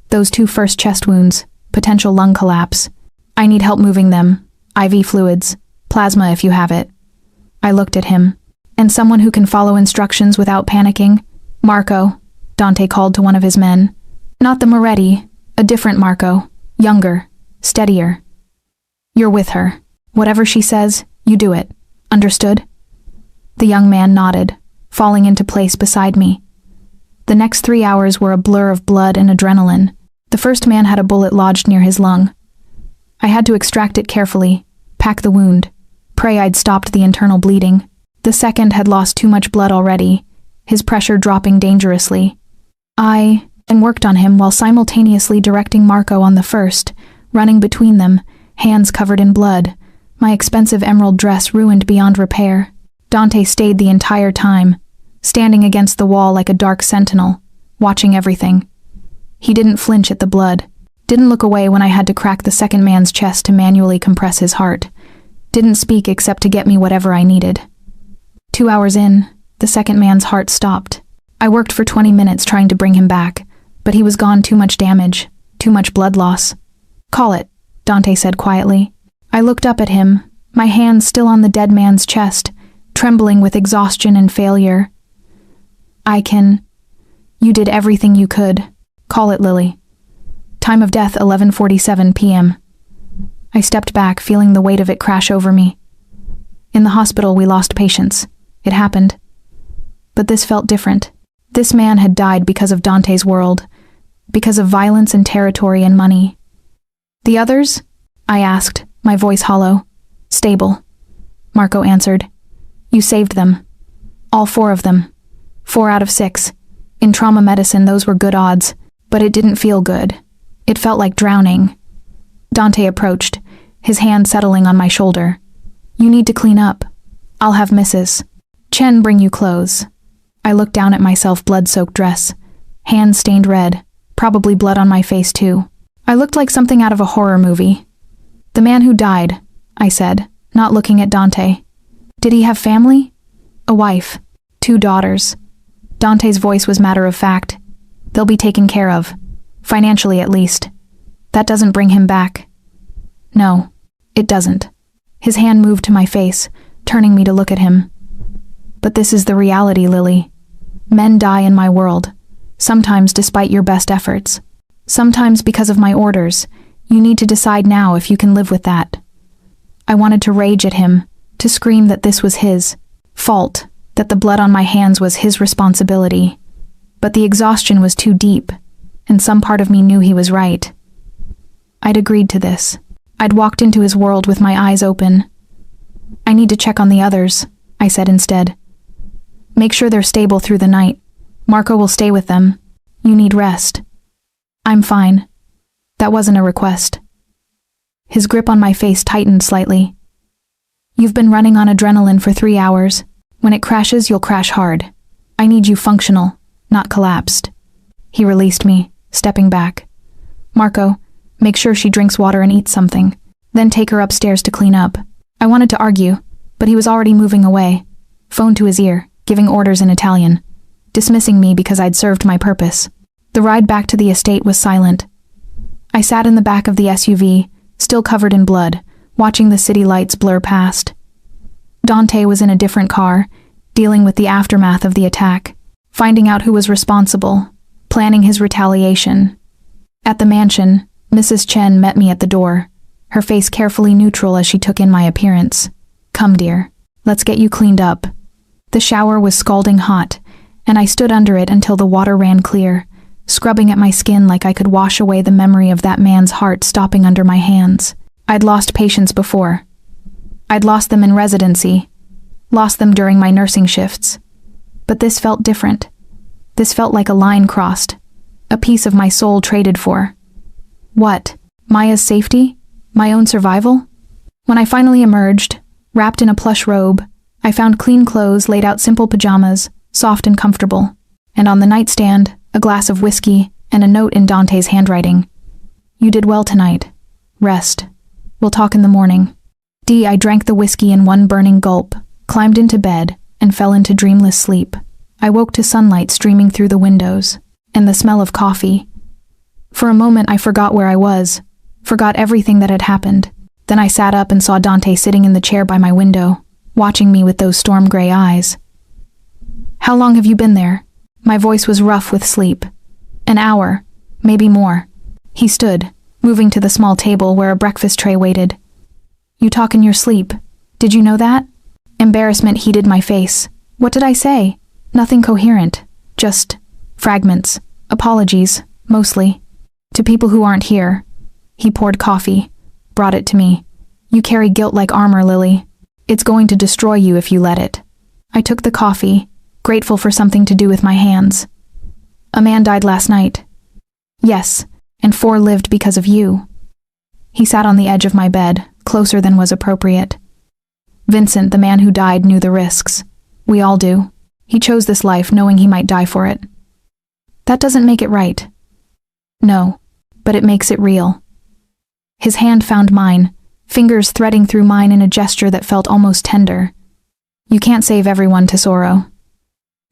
"Those 2 first chest wounds, potential lung collapse. I need help moving them, IV fluids, plasma if you have it." I looked at him. "And someone who can follow instructions without panicking?" "Marco," Dante called to one of his men. "Not the Moretti, a different Marco, younger, steadier. You're with her. Whatever she says, you do it. Understood?" The young man nodded, falling into place beside me. The next 3 hours were a blur of blood and adrenaline. The first man had a bullet lodged near his lung. I had to extract it carefully, pack the wound, pray I'd stopped the internal bleeding. The second had lost too much blood already, his pressure dropping dangerously. I worked on him while simultaneously directing Marco on the first, running between them, hands covered in blood, my expensive emerald dress ruined beyond repair. Dante stayed the entire time, standing against the wall like a dark sentinel, watching everything. He didn't flinch at the blood, didn't look away when I had to crack the second man's chest to manually compress his heart, didn't speak except to get me whatever I needed. 2 hours in, the second man's heart stopped. I worked for 20 minutes trying to bring him back, but he was gone. Too much damage, too much blood loss. "Call it," Dante said quietly. I looked up at him, my hands still on the dead man's chest, trembling with exhaustion and failure. You did everything you could. Call it, Lily." Time of death 11:47 p.m. I stepped back, feeling the weight of it crash over me. In the hospital, we lost patients. It happened. But this felt different. This man had died because of Dante's world, because of violence and territory and money. "The others?" I asked, my voice hollow. "Stable," Marco answered. "You saved them. All 4 of them. 4 out of 6. In trauma medicine, those were good odds, but it didn't feel good. It felt like drowning." Dante approached, his hand settling on my shoulder. "You need to clean up. I'll have Mrs. Chen bring you clothes." I looked down at myself, blood-soaked dress, hands stained red, probably blood on my face too. I looked like something out of a horror movie. "The man who died," I said, not looking at Dante. "Did he have family?" "A wife. 2 daughters." Dante's voice was matter-of-fact. "They'll be taken care of. Financially, at least. That doesn't bring him back." "No, it doesn't." His hand moved to my face, turning me to look at him. "But this is the reality, Lily. Men die in my world, sometimes despite your best efforts. Sometimes because of my orders. You need to decide now if you can live with that." I wanted to rage at him, to scream that this was his fault, that the blood on my hands was his responsibility. But the exhaustion was too deep, and some part of me knew he was right. I'd agreed to this. I'd walked into his world with my eyes open. "I need to check on the others," I said instead. "Make sure they're stable through the night. Marco will stay with them. You need rest." "I'm fine." That wasn't a request. His grip on my face tightened slightly. "You've been running on adrenaline for 3 hours. When it crashes, you'll crash hard. I need you functional, not collapsed." He released me, stepping back. "Marco, make sure she drinks water and eats something. Then take her upstairs to clean up." I wanted to argue, but he was already moving away, phone to his ear, giving orders in Italian, dismissing me because I'd served my purpose. The ride back to the estate was silent. I sat in the back of the SUV, still covered in blood, watching the city lights blur past. Dante was in a different car, dealing with the aftermath of the attack, finding out who was responsible, planning his retaliation. At the mansion, Mrs. Chen met me at the door, her face carefully neutral as she took in my appearance. "Come, dear. Let's get you cleaned up." The shower was scalding hot, and I stood under it until the water ran clear, scrubbing at my skin like I could wash away the memory of that man's heart stopping under my hands. I'd lost patients before. I'd lost them in residency, lost them during my nursing shifts. But this felt different. This felt like a line crossed, a piece of my soul traded for. What? Maya's safety? My own survival? When I finally emerged, wrapped in a plush robe, I found clean clothes laid out, simple pajamas, soft and comfortable, and on the nightstand, a glass of whiskey and a note in Dante's handwriting. "You did well tonight. Rest. We'll talk in the morning." I drank the whiskey in one burning gulp, climbed into bed, and fell into dreamless sleep. I woke to sunlight streaming through the windows, and the smell of coffee. For a moment I forgot where I was, forgot everything that had happened. Then I sat up and saw Dante sitting in the chair by my window, watching me with those storm-gray eyes. "How long have you been there?" My voice was rough with sleep. "An hour, maybe more." He stood, moving to the small table where a breakfast tray waited. "You talk in your sleep. Did you know that?" Embarrassment heated my face. What did I say? Nothing coherent. Just fragments. Apologies, mostly. To people who aren't here. He poured coffee, brought it to me. You carry guilt like armor, Lily. It's going to destroy you if you let it. I took the coffee, grateful for something to do with my hands. A man died last night. Yes, and 4 lived because of you. He sat on the edge of my bed, closer than was appropriate. Vincent, the man who died, knew the risks. We all do. He chose this life knowing he might die for it. That doesn't make it right. No, but it makes it real. His hand found mine, fingers threading through mine in a gesture that felt almost tender. You can't save everyone, Tesoro.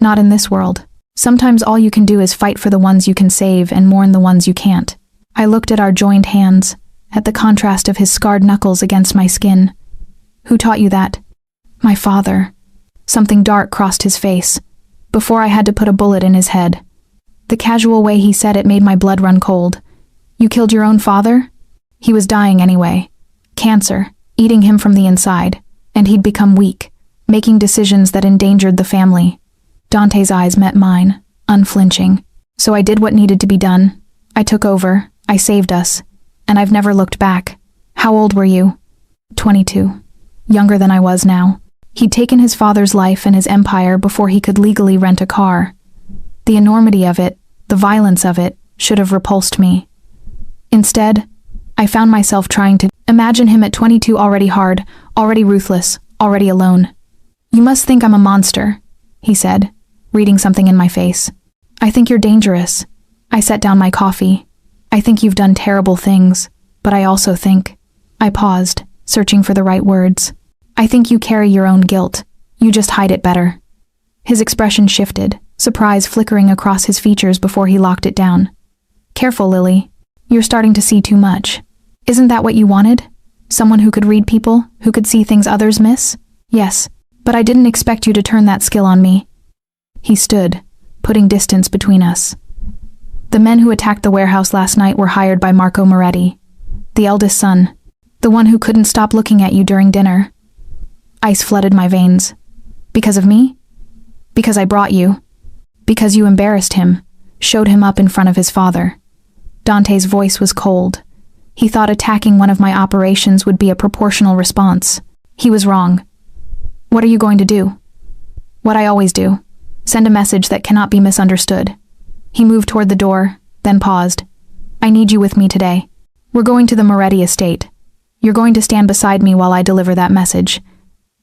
Not in this world. Sometimes all you can do is fight for the ones you can save and mourn the ones you can't. I looked at our joined hands, at the contrast of his scarred knuckles against my skin. Who taught you that? My father. Something dark crossed his face, before I had to put a bullet in his head. The casual way he said it made my blood run cold. You killed your own father? He was dying anyway. Cancer, eating him from the inside, and he'd become weak, making decisions that endangered the family. Dante's eyes met mine, unflinching. So I did what needed to be done. I took over, I saved us, and I've never looked back. How old were you? 22. Younger than I was now. He'd taken his father's life and his empire before he could legally rent a car. The enormity of it, the violence of it, should have repulsed me. Instead, I found myself trying to imagine him at 22 already hard, already ruthless, already alone. You must think I'm a monster, he said, reading something in my face. I think you're dangerous. I set down my coffee. I think you've done terrible things, but I also think... I paused, searching for the right words. I think you carry your own guilt. You just hide it better. His expression shifted, surprise flickering across his features before he locked it down. Careful, Lily. You're starting to see too much. Isn't that what you wanted? Someone who could read people, who could see things others miss? Yes, but I didn't expect you to turn that skill on me. He stood, putting distance between us. The men who attacked the warehouse last night were hired by Marco Moretti, the eldest son, the one who couldn't stop looking at you during dinner. Ice flooded my veins. Because of me? Because I brought you. Because you embarrassed him, showed him up in front of his father. Dante's voice was cold. He thought attacking one of my operations would be a proportional response. He was wrong. What are you going to do? What I always do. Send a message that cannot be misunderstood. He moved toward the door, then paused. I need you with me today. We're going to the Moretti estate. You're going to stand beside me while I deliver that message.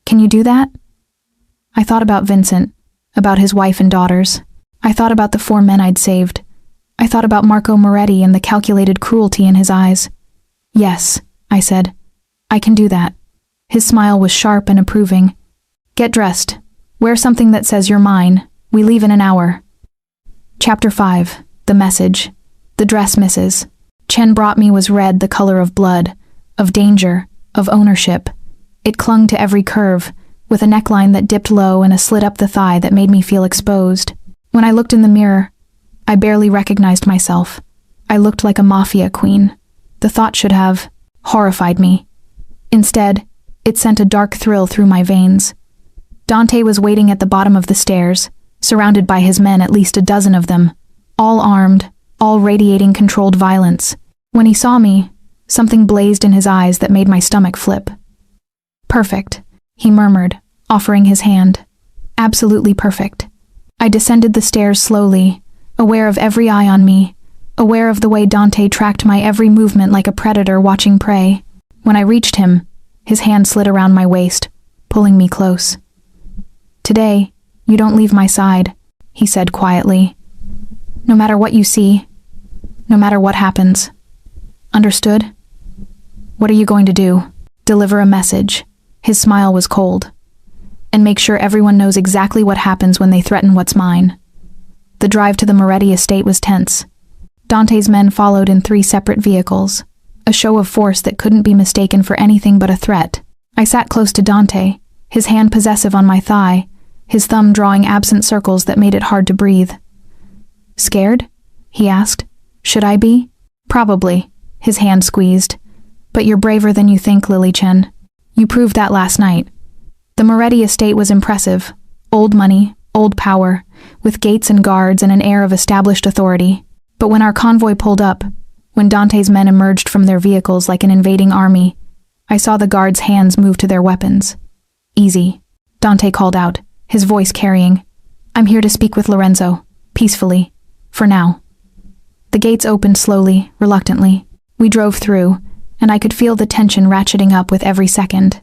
Can you do that? I thought about Vincent, about his wife and daughters. I thought about the 4 men I'd saved. I thought about Marco Moretti and the calculated cruelty in his eyes. Yes, I said. I can do that. His smile was sharp and approving. Get dressed. Wear something that says you're mine. We leave in an hour. Chapter 5. The Message. The dress misses. Chen brought me was red, the color of blood, of danger, of ownership. It clung to every curve, with a neckline that dipped low and a slit up the thigh that made me feel exposed. When I looked in the mirror, I barely recognized myself. I looked like a Mafia queen. The thought should have horrified me. Instead, it sent a dark thrill through my veins. Dante was waiting at the bottom of the stairs, surrounded by his men, at least a dozen of them, all armed, all radiating controlled violence. When he saw me, something blazed in his eyes that made my stomach flip. Perfect, he murmured, offering his hand. Absolutely perfect. I descended the stairs slowly, aware of every eye on me, aware of the way Dante tracked my every movement like a predator watching prey. When I reached him, his hand slid around my waist, pulling me close. Today, you don't leave my side, he said quietly. No matter what you see, no matter what happens. Understood? What are you going to do? Deliver a message. His smile was cold. And make sure everyone knows exactly what happens when they threaten what's mine. The drive to the Moretti estate was tense. Dante's men followed in 3 separate vehicles, a show of force that couldn't be mistaken for anything but a threat. I sat close to Dante, his hand possessive on my thigh, his thumb drawing absent circles that made it hard to breathe. Scared? He asked. Should I be? Probably. His hand squeezed. But you're braver than you think, Lily Chen. You proved that last night. The Moretti estate was impressive. Old money, old power, with gates and guards and an air of established authority. But when our convoy pulled up, when Dante's men emerged from their vehicles like an invading army, I saw the guards' hands move to their weapons. "Easy," Dante called out, his voice carrying. "I'm here to speak with Lorenzo, peacefully, for now." The gates opened slowly, reluctantly. We drove through, and I could feel the tension ratcheting up with every second.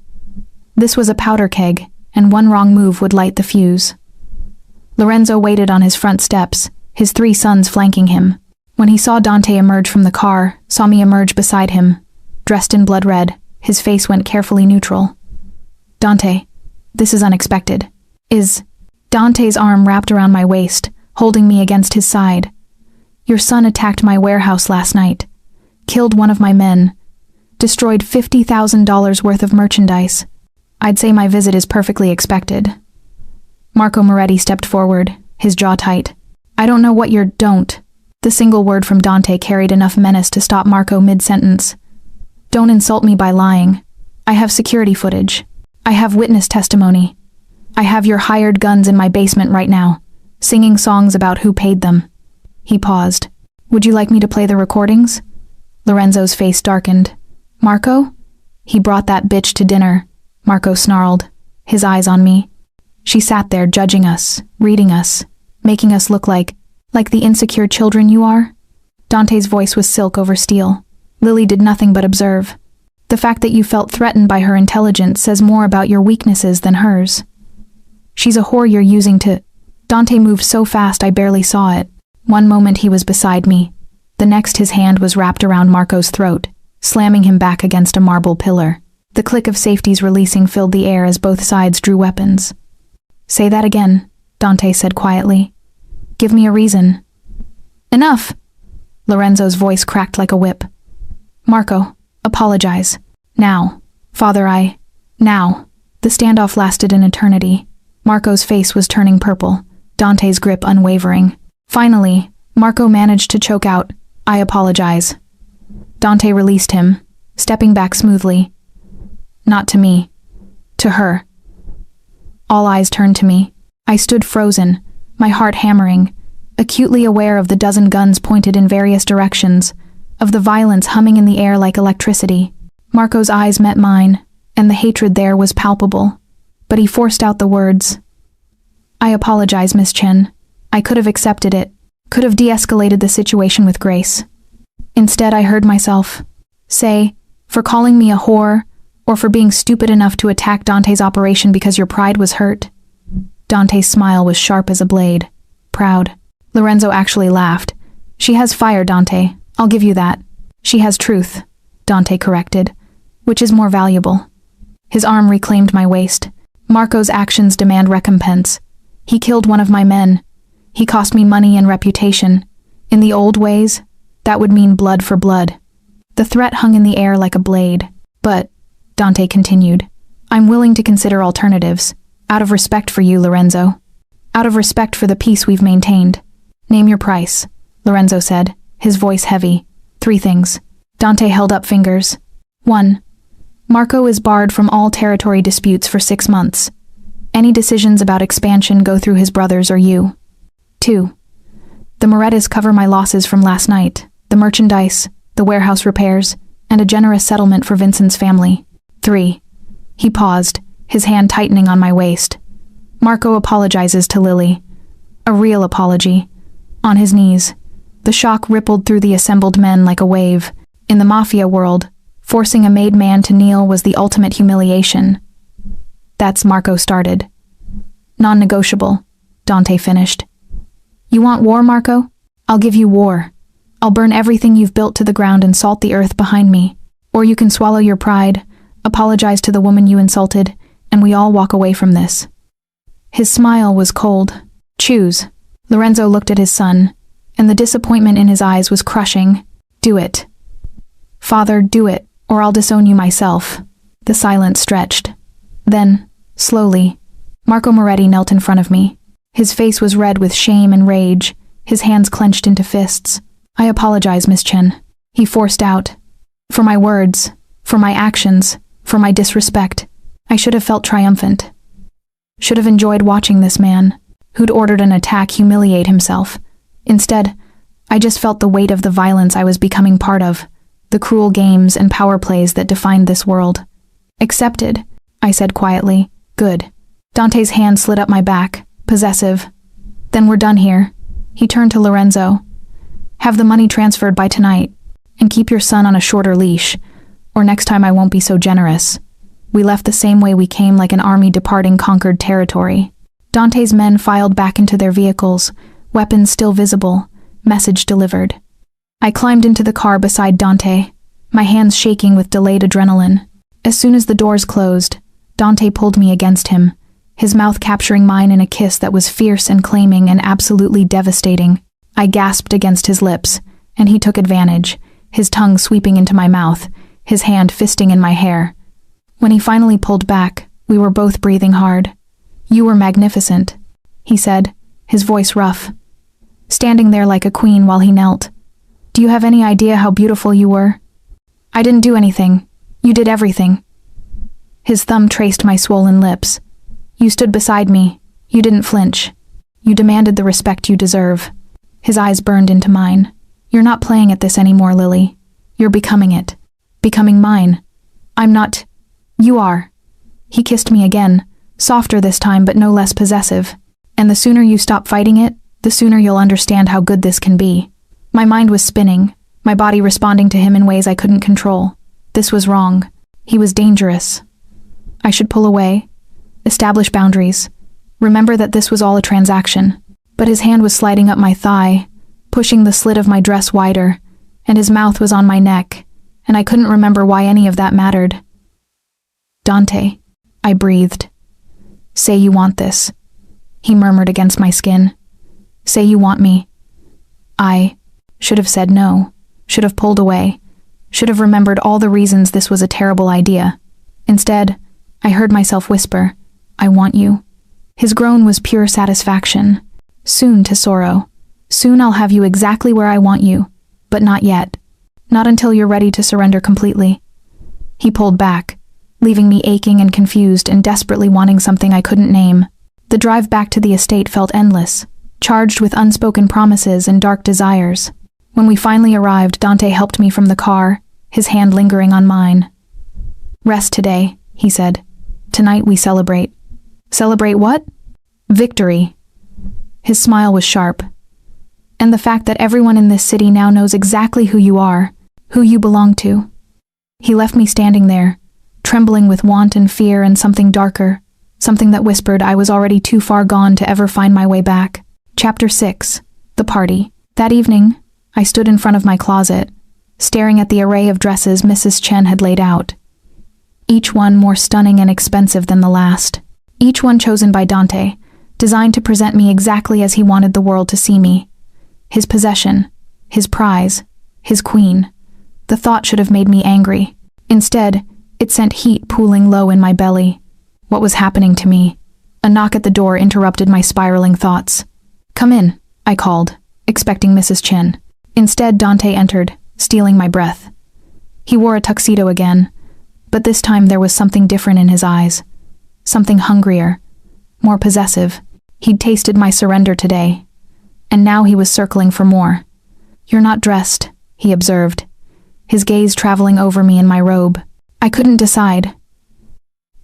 This was a powder keg, and one wrong move would light the fuse. Lorenzo waited on his front steps, his 3 sons flanking him. When he saw Dante emerge from the car, saw me emerge beside him, dressed in blood red, his face went carefully neutral. "Dante, this is unexpected." Dante's arm wrapped around my waist, holding me against his side. "Your son attacked my warehouse last night, killed one of my men, destroyed $50,000 worth of merchandise. I'd say my visit is perfectly expected." Marco Moretti stepped forward, his jaw tight. "I don't know what you're don't." The single word from Dante carried enough menace to stop Marco mid-sentence. "Don't insult me by lying. I have security footage. I have witness testimony. I have your hired guns in my basement right now, singing songs about who paid them." He paused. "Would you like me to play the recordings?" Lorenzo's face darkened. "Marco? He brought that bitch to dinner," Marco snarled, his eyes on me. "She sat there judging us, reading us, making us look like the insecure children you are." Dante's voice was silk over steel. "Lily did nothing but observe. The fact that you felt threatened by her intelligence says more about your weaknesses than hers. She's a whore you're using to—" Dante moved so fast I barely saw it. One moment he was beside me. The next his hand was wrapped around Marco's throat, slamming him back against a marble pillar. The click of safeties releasing filled the air as both sides drew weapons. "Say that again," Dante said quietly. "Give me a reason." "Enough!" Lorenzo's voice cracked like a whip. "Marco, apologize. Now. Father, now." The standoff lasted an eternity. Marco's face was turning purple, Dante's grip unwavering. Finally, Marco managed to choke out, "I apologize." Dante released him, stepping back smoothly. Not to me. To her. All eyes turned to me. I stood frozen, my heart hammering, acutely aware of the dozen guns pointed in various directions, of the violence humming in the air like electricity. Marco's eyes met mine, and the hatred there was palpable. But he forced out the words. "I apologize, Miss Chen. I could have accepted it, could have de-escalated the situation with grace. Instead, I heard myself say, for calling me a whore, or for being stupid enough to attack Dante's operation because your pride was hurt." Dante's smile was sharp as a blade. Proud. Lorenzo actually laughed. "She has fire, Dante. I'll give you that. She has truth," Dante corrected. "Which is more valuable?" His arm reclaimed my waist. "Marco's actions demand recompense. He killed one of my men. He cost me money and reputation. In the old ways, that would mean blood for blood." The threat hung in the air like a blade. "But," Dante continued, "I'm willing to consider alternatives, out of respect for you, Lorenzo. Out of respect for the peace we've maintained. Name your price," Lorenzo said, his voice heavy. "3 things." Dante held up fingers. 1. Marco is barred from all territory disputes for 6 months. Any decisions about expansion go through his brothers or you. 2. The Morettis cover my losses from last night, the merchandise, the warehouse repairs, and a generous settlement for Vincent's family. 3. He paused, his hand tightening on my waist. Marco apologizes to Lily. A real apology. On his knees. The shock rippled through the assembled men like a wave. In the Mafia world, forcing a made man to kneel was the ultimate humiliation. That's Marco started. "Non-negotiable," Dante finished. "You want war, Marco? I'll give you war. I'll burn everything you've built to the ground and salt the earth behind me. Or you can swallow your pride, apologize to the woman you insulted, and we all walk away from this." His smile was cold. "Choose." Lorenzo looked at his son, and the disappointment in his eyes was crushing. "Do it. Father, do it, or I'll disown you myself." The silence stretched. Then, slowly, Marco Moretti knelt in front of me. His face was red with shame and rage, his hands clenched into fists. "I apologize, Miss Chen," he forced out. "For my words, for my actions, for my disrespect. I should have felt triumphant. Should have enjoyed watching this man, who'd ordered an attack, humiliate himself. Instead, I just felt the weight of the violence I was becoming part of, the cruel games and power plays that defined this world. Accepted, I said quietly. Good. Dante's hand slid up my back, possessive. Then we're done here. He turned to Lorenzo. Have the money transferred by tonight, and keep your son on a shorter leash, or next time I won't be so generous. We left the same way we came, like an army departing conquered territory. Dante's men filed back into their vehicles, weapons still visible, message delivered. I climbed into the car beside Dante, my hands shaking with delayed adrenaline. As soon as the doors closed, Dante pulled me against him, his mouth capturing mine in a kiss that was fierce and claiming and absolutely devastating. I gasped against his lips, and he took advantage, his tongue sweeping into my mouth, his hand fisting in my hair. When he finally pulled back, we were both breathing hard. You were magnificent, he said, his voice rough, standing there like a queen while he knelt. Do you have any idea how beautiful you were? I didn't do anything. You did everything. His thumb traced my swollen lips. You stood beside me. You didn't flinch. You demanded the respect you deserve. His eyes burned into mine. You're not playing at this anymore, Lily. You're becoming it. Becoming mine. I'm not. You are. He kissed me again, softer this time but no less possessive. And the sooner you stop fighting it, the sooner you'll understand how good this can be. My mind was spinning, my body responding to him in ways I couldn't control. This was wrong. He was dangerous. I should pull away, establish boundaries, remember that this was all a transaction. But his hand was sliding up my thigh, pushing the slit of my dress wider, and his mouth was on my neck, and I couldn't remember why any of that mattered. Dante, I breathed. Say you want this, he murmured against my skin. Say you want me. I should have said no, should have pulled away, should have remembered all the reasons this was a terrible idea. Instead, I heard myself whisper, I want you. His groan was pure satisfaction. Soon, Tesoro. Soon I'll have you exactly where I want you, but not yet. Not until you're ready to surrender completely. He pulled back, leaving me aching and confused and desperately wanting something I couldn't name. The drive back to the estate felt endless, charged with unspoken promises and dark desires. When we finally arrived, Dante helped me from the car, his hand lingering on mine. Rest today, he said. Tonight we celebrate. Celebrate what? Victory. His smile was sharp. And the fact that everyone in this city now knows exactly who you are, who you belong to. He left me standing there, trembling with want and fear and something darker, something that whispered I was already too far gone to ever find my way back. Chapter 6. The Party. That evening, I stood in front of my closet, staring at the array of dresses Mrs. Chen had laid out. Each one more stunning and expensive than the last. Each one chosen by Dante, designed to present me exactly as he wanted the world to see me. His possession, his prize, his queen. The thought should have made me angry. Instead, it sent heat pooling low in my belly. What was happening to me? A knock at the door interrupted my spiraling thoughts. Come in, I called, expecting Mrs. Chen. Instead, Dante entered, stealing my breath. He wore a tuxedo again, but this time there was something different in his eyes. Something hungrier, more possessive. He'd tasted my surrender today, and now he was circling for more. You're not dressed, he observed, his gaze traveling over me in my robe. I couldn't decide.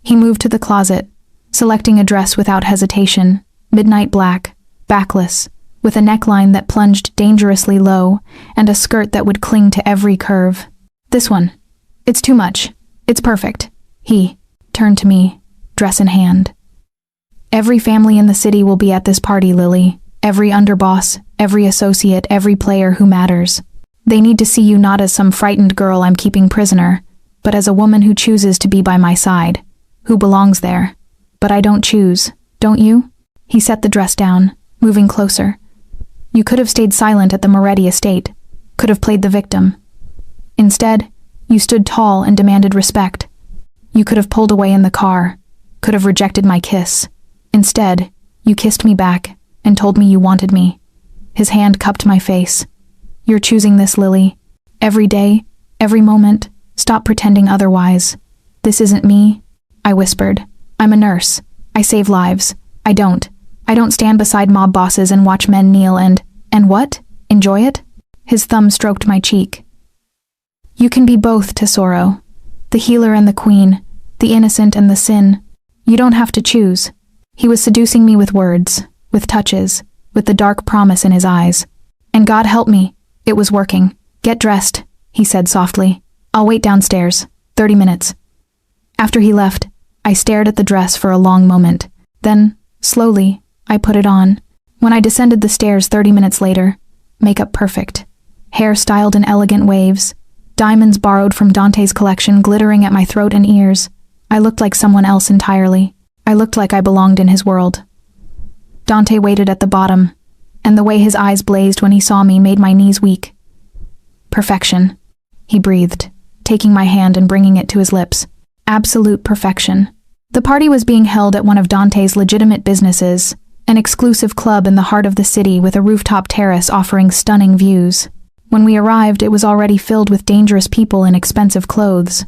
He moved to the closet, selecting a dress without hesitation, midnight black, backless, with a neckline that plunged dangerously low and a skirt that would cling to every curve. This one. It's too much. It's perfect. He turned to me, dress in hand. Every family in the city will be at this party, Lily. Every underboss, every associate, every player who matters. They need to see you not as some frightened girl I'm keeping prisoner, but as a woman who chooses to be by my side, who belongs there. But I don't choose, don't you? He set the dress down, moving closer. You could have stayed silent at the Moretti estate, could have played the victim. Instead, you stood tall and demanded respect. You could have pulled away in the car, could have rejected my kiss. Instead, you kissed me back and told me you wanted me. His hand cupped my face. You're choosing this, Lily. Every day, every moment, stop pretending otherwise. This isn't me, I whispered. I'm a nurse, I save lives. I don't stand beside mob bosses and watch men kneel and what? Enjoy it? His thumb stroked my cheek. You can be both, Tesoro. The healer and the queen. The innocent and the sin. You don't have to choose. He was seducing me with words, with touches, with the dark promise in his eyes. And God help me, it was working. Get dressed, he said softly. I'll wait downstairs. 30 minutes. After he left, I stared at the dress for a long moment. Then, slowly, I put it on. When I descended the stairs 30 minutes later, makeup perfect. Hair styled in elegant waves. Diamonds borrowed from Dante's collection glittering at my throat and ears. I looked like someone else entirely. I looked like I belonged in his world. Dante waited at the bottom, and the way his eyes blazed when he saw me made my knees weak. Perfection, he breathed, taking my hand and bringing it to his lips. Absolute perfection. The party was being held at one of Dante's legitimate businesses, an exclusive club in the heart of the city with a rooftop terrace offering stunning views. When we arrived, it was already filled with dangerous people in expensive clothes,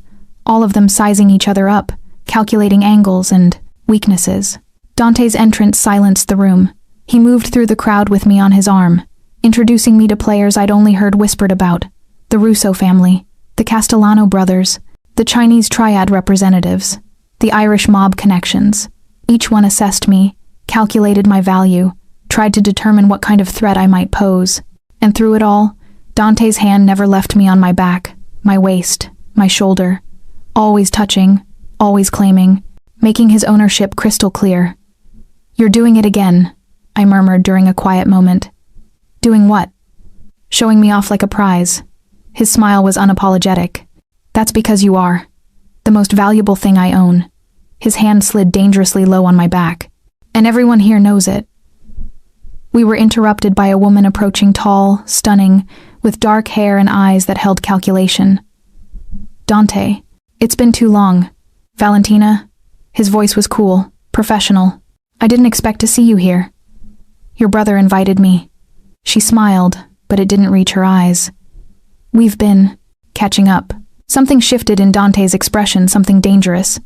all of them sizing each other up, calculating angles and weaknesses. Dante's entrance silenced the room. He moved through the crowd with me on his arm, introducing me to players I'd only heard whispered about: the Russo family, the Castellano brothers, the Chinese triad representatives, the Irish mob connections. Each one assessed me, calculated my value, tried to determine what kind of threat I might pose. And through it all, Dante's hand never left me on my back, my waist, my shoulder, always touching, always claiming, making his ownership crystal clear. You're doing it again, I murmured during a quiet moment. Doing what? Showing me off like a prize. His smile was unapologetic. That's because you are. The most valuable thing I own. His hand slid dangerously low on my back. And everyone here knows it. We were interrupted by a woman approaching, tall, stunning, with dark hair and eyes that held calculation. Dante, it's been too long. Valentina. His voice was cool, professional. I didn't expect to see you here. Your brother invited me. She smiled, but it didn't reach her eyes. We've been catching up. Something shifted in Dante's expression, something dangerous.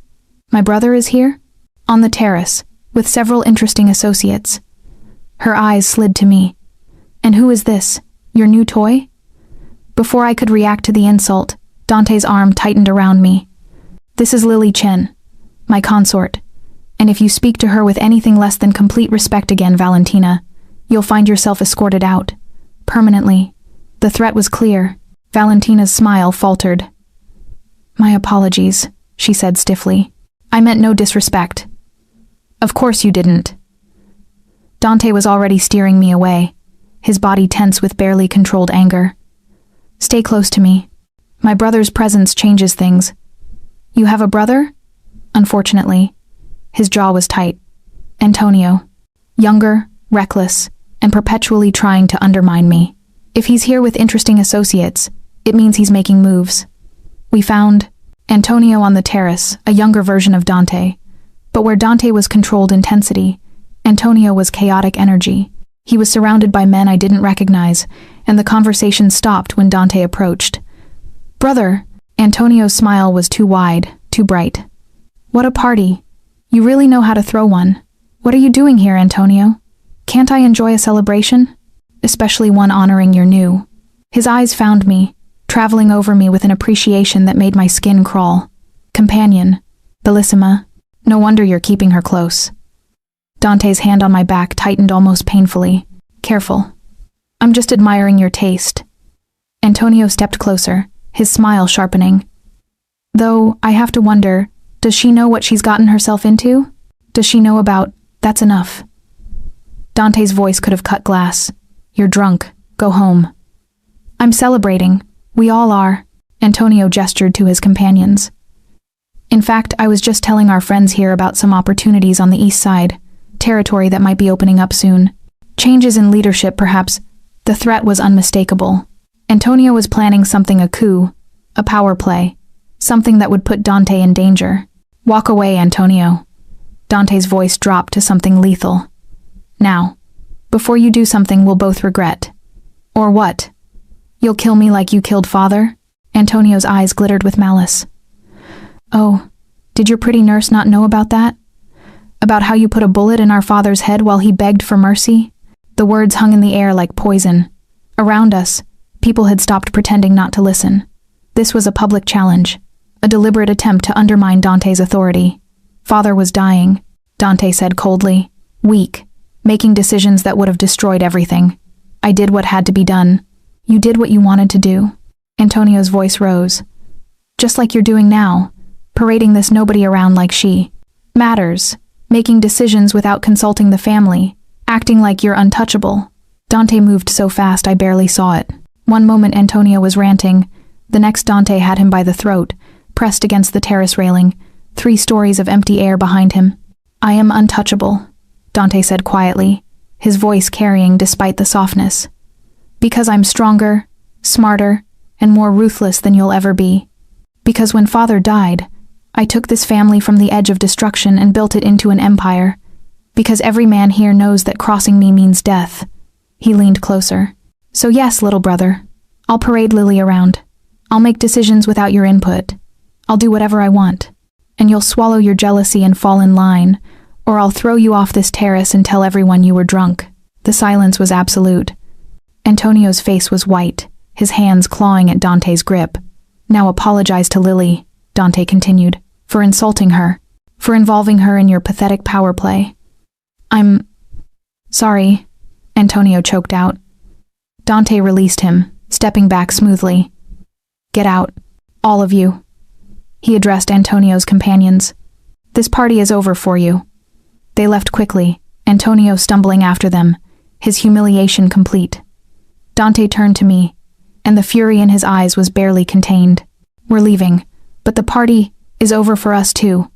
My brother is here? On the terrace, with several interesting associates. Her eyes slid to me. And who is this? Your new toy? Before I could react to the insult, Dante's arm tightened around me. This is Lily Chen, my consort. And if you speak to her with anything less than complete respect again, Valentina, you'll find yourself escorted out. Permanently. The threat was clear. Valentina's smile faltered. My apologies, she said stiffly. I meant no disrespect. Of course you didn't. Dante was already steering me away, his body tense with barely controlled anger. Stay close to me. My brother's presence changes things. You have a brother? Unfortunately. His jaw was tight. Antonio. Younger, reckless, and perpetually trying to undermine me. If he's here with interesting associates, it means he's making moves. We found Antonio on the terrace, a younger version of Dante. But where Dante was controlled intensity, Antonio was chaotic energy. He was surrounded by men I didn't recognize, and the conversation stopped when Dante approached. Brother, Antonio's smile was too wide, too bright. What a party. You really know how to throw one. What are you doing here, Antonio? Can't I enjoy a celebration? Especially one honoring your new. His eyes found me, traveling over me with an appreciation that made my skin crawl. Companion. Bellissima. No wonder you're keeping her close. Dante's hand on my back tightened almost painfully. Careful. I'm just admiring your taste. Antonio stepped closer, his smile sharpening. Though, I have to wonder, does she know what she's gotten herself into? Does she know about, that's enough? Dante's voice could have cut glass. You're drunk. Go home. I'm celebrating. We all are. Antonio gestured to his companions. In fact, I was just telling our friends here about some opportunities on the east side, territory that might be opening up soon. Changes in leadership, perhaps. The threat was unmistakable. Antonio was planning something, a coup, a power play, something that would put Dante in danger. Walk away, Antonio. Dante's voice dropped to something lethal. Now, before you do something we'll both regret. Or what? You'll kill me like you killed father? Antonio's eyes glittered with malice. Oh, did your pretty nurse not know about that? A About how you put a bullet in our father's head while he begged for mercy? The words hung in the air like poison. Around us, people had stopped pretending not to listen. This was a public challenge, a deliberate attempt to undermine Dante's authority. Father was dying, Dante said coldly, weak, making decisions that would have destroyed everything. I did what had to be done. You did what you wanted to do. Antonio's voice rose. Just like you're doing now, parading this nobody around like she matters, making decisions without consulting the family, acting like you're untouchable. Dante moved so fast I barely saw it. One moment Antonio was ranting, the next Dante had him by the throat, pressed against the terrace railing, 3 stories of empty air behind him. I am untouchable, Dante said quietly, his voice carrying despite the softness. Because I'm stronger, smarter, and more ruthless than you'll ever be. Because when Father died, I took this family from the edge of destruction and built it into an empire. Because every man here knows that crossing me means death. He leaned closer. So yes, little brother, I'll parade Lily around. I'll make decisions without your input. I'll do whatever I want. And you'll swallow your jealousy and fall in line, or I'll throw you off this terrace and tell everyone you were drunk. The silence was absolute. Antonio's face was white, his hands clawing at Dante's grip. Now apologize to Lily, Dante continued, for insulting her, for involving her in your pathetic power play. I'm sorry, Antonio choked out. Dante released him, stepping back smoothly. Get out, all of you. He addressed Antonio's companions. This party is over for you. They left quickly, Antonio stumbling after them, his humiliation complete. Dante turned to me, and the fury in his eyes was barely contained. We're leaving, but the party is over for us too.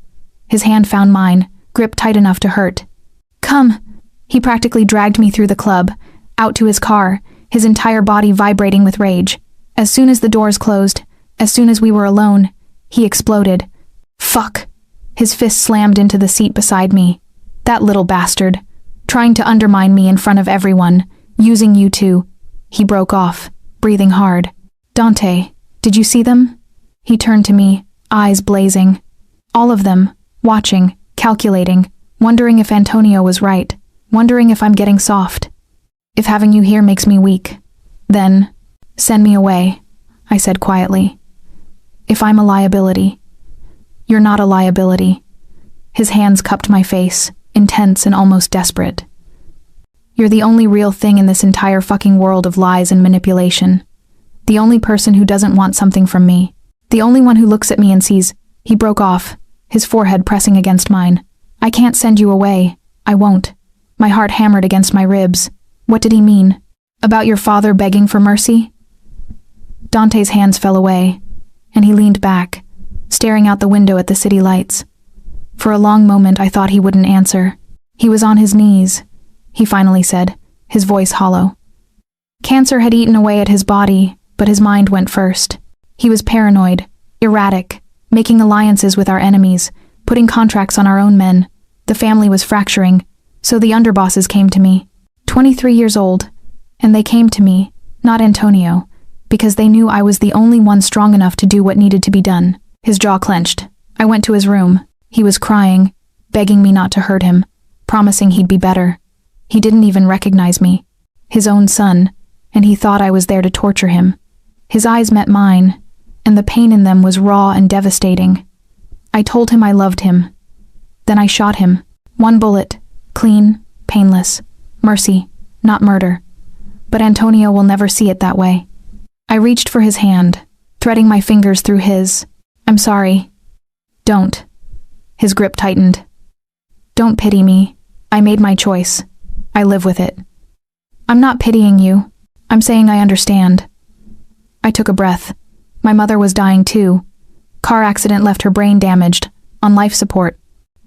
His hand found mine, gripped tight enough to hurt. Come! He practically dragged me through the club, out to his car, his entire body vibrating with rage. As soon as the doors closed, as soon as we were alone, he exploded. Fuck! His fist slammed into the seat beside me. That little bastard. Trying to undermine me in front of everyone, using you two. He broke off, breathing hard. Dante, did you see them? He turned to me, eyes blazing. All of them, watching, calculating, wondering if Antonio was right, wondering if I'm getting soft. If having you here makes me weak, then send me away, I said quietly. If I'm a liability. You're not a liability. His hands cupped my face, intense and almost desperate. You're the only real thing in this entire fucking world of lies and manipulation. The only person who doesn't want something from me. The only one who looks at me and sees. He broke off, his forehead pressing against mine. I can't send you away. I won't. My heart hammered against my ribs. What did he mean? About your father begging for mercy? Dante's hands fell away, and he leaned back, staring out the window at the city lights. For a long moment I thought he wouldn't answer. He was on his knees, he finally said, his voice hollow. Cancer had eaten away at his body, but his mind went first. He was paranoid, erratic, making alliances with our enemies, putting contracts on our own men. The family was fracturing, so the underbosses came to me. 23 years old, and they came to me, not Antonio, because they knew I was the only one strong enough to do what needed to be done. His jaw clenched. I went to his room. He was crying, begging me not to hurt him, promising he'd be better. He didn't even recognize me. His own son, and he thought I was there to torture him. His eyes met mine, and the pain in them was raw and devastating. I told him I loved him. Then I shot him. 1 bullet, clean, painless. Mercy, not murder. But Antonio will never see it that way. I reached for his hand, threading my fingers through his. I'm sorry. Don't. His grip tightened. Don't pity me. I made my choice. I live with it. I'm not pitying you. I'm saying I understand. I took a breath. My mother was dying too. Car accident left her brain damaged, on life support.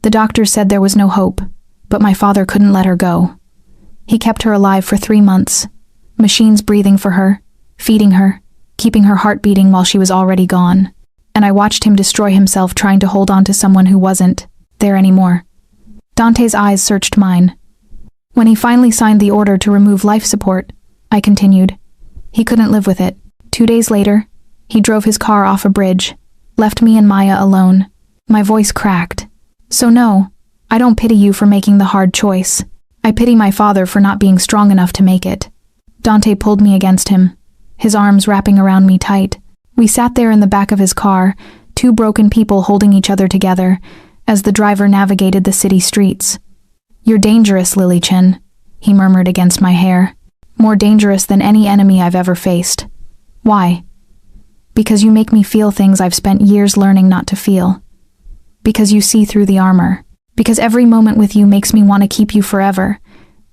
The doctors said there was no hope, but my father couldn't let her go. He kept her alive for 3 months. Machines breathing for her, feeding her, keeping her heart beating while she was already gone. And I watched him destroy himself trying to hold on to someone who wasn't there anymore. Dante's eyes searched mine. When he finally signed the order to remove life support, I continued. He couldn't live with it. 2 days later, he drove his car off a bridge, left me and Maya alone. My voice cracked. So no, I don't pity you for making the hard choice. I pity my father for not being strong enough to make it." Dante pulled me against him, his arms wrapping around me tight. We sat there in the back of his car, two broken people holding each other together, as the driver navigated the city streets. "You're dangerous, Lily Chen," he murmured against my hair. "More dangerous than any enemy I've ever faced." "Why?" "Because you make me feel things I've spent years learning not to feel. Because you see through the armor. Because every moment with you makes me want to keep you forever,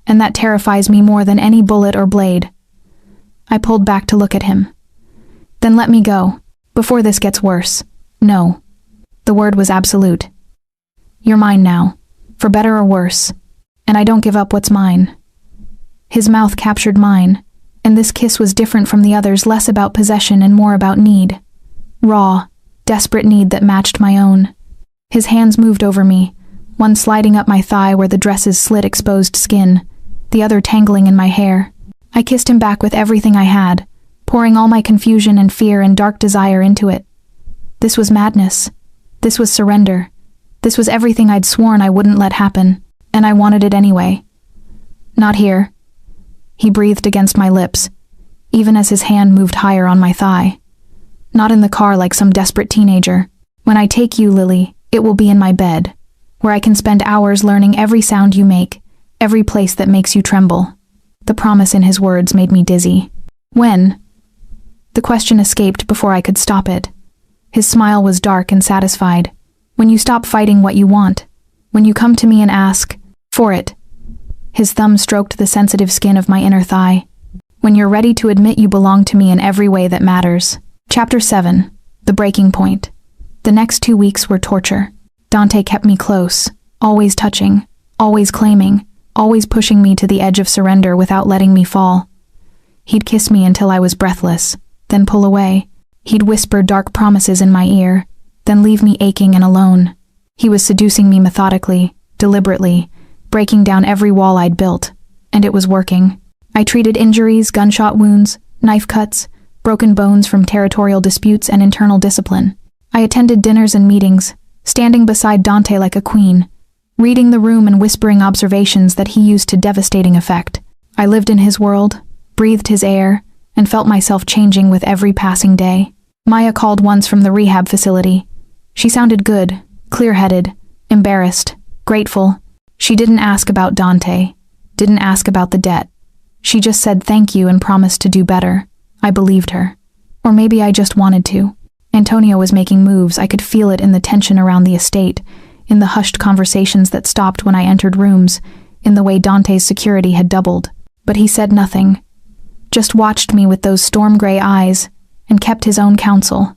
and that terrifies me more than any bullet or blade." I pulled back to look at him. "Then let me go, before this gets worse." "No." The word was absolute. "You're mine now, for better or worse, and I don't give up what's mine." His mouth captured mine, and this kiss was different from the others, less about possession and more about need. Raw, desperate need that matched my own. His hands moved over me, one sliding up my thigh where the dresses slit exposed skin, the other tangling in my hair. I kissed him back with everything I had, pouring all my confusion and fear and dark desire into it. This was madness. This was surrender. This was everything I'd sworn I wouldn't let happen, and I wanted it anyway. "Not here." He breathed against my lips, even as his hand moved higher on my thigh. "Not in the car like some desperate teenager. When I take you, Lily, it will be in my bed, where I can spend hours learning every sound you make, every place that makes you tremble." The promise in his words made me dizzy. "When?" The question escaped before I could stop it. His smile was dark and satisfied. "When you stop fighting what you want. When you come to me and ask for it." His thumb stroked the sensitive skin of my inner thigh. "When you're ready to admit you belong to me in every way that matters." Chapter 7. The Breaking Point. The next 2 weeks were torture. Dante kept me close, always touching, always claiming, always pushing me to the edge of surrender without letting me fall. He'd kiss me until I was breathless, then pull away. He'd whisper dark promises in my ear, then leave me aching and alone. He was seducing me methodically, deliberately, breaking down every wall I'd built, and it was working. I treated injuries, gunshot wounds, knife cuts, broken bones from territorial disputes and internal discipline. I attended dinners and meetings, standing beside Dante like a queen, reading the room and whispering observations that he used to devastating effect. I lived in his world, breathed his air, and felt myself changing with every passing day. Maya called once from the rehab facility. She sounded good, clear-headed, embarrassed, grateful. She didn't ask about Dante, didn't ask about the debt. She just said thank you and promised to do better. I believed her. Or maybe I just wanted to. Antonio was making moves. I could feel it in the tension around the estate, in the hushed conversations that stopped when I entered rooms, in the way Dante's security had doubled. But he said nothing, just watched me with those storm-gray eyes, and kept his own counsel.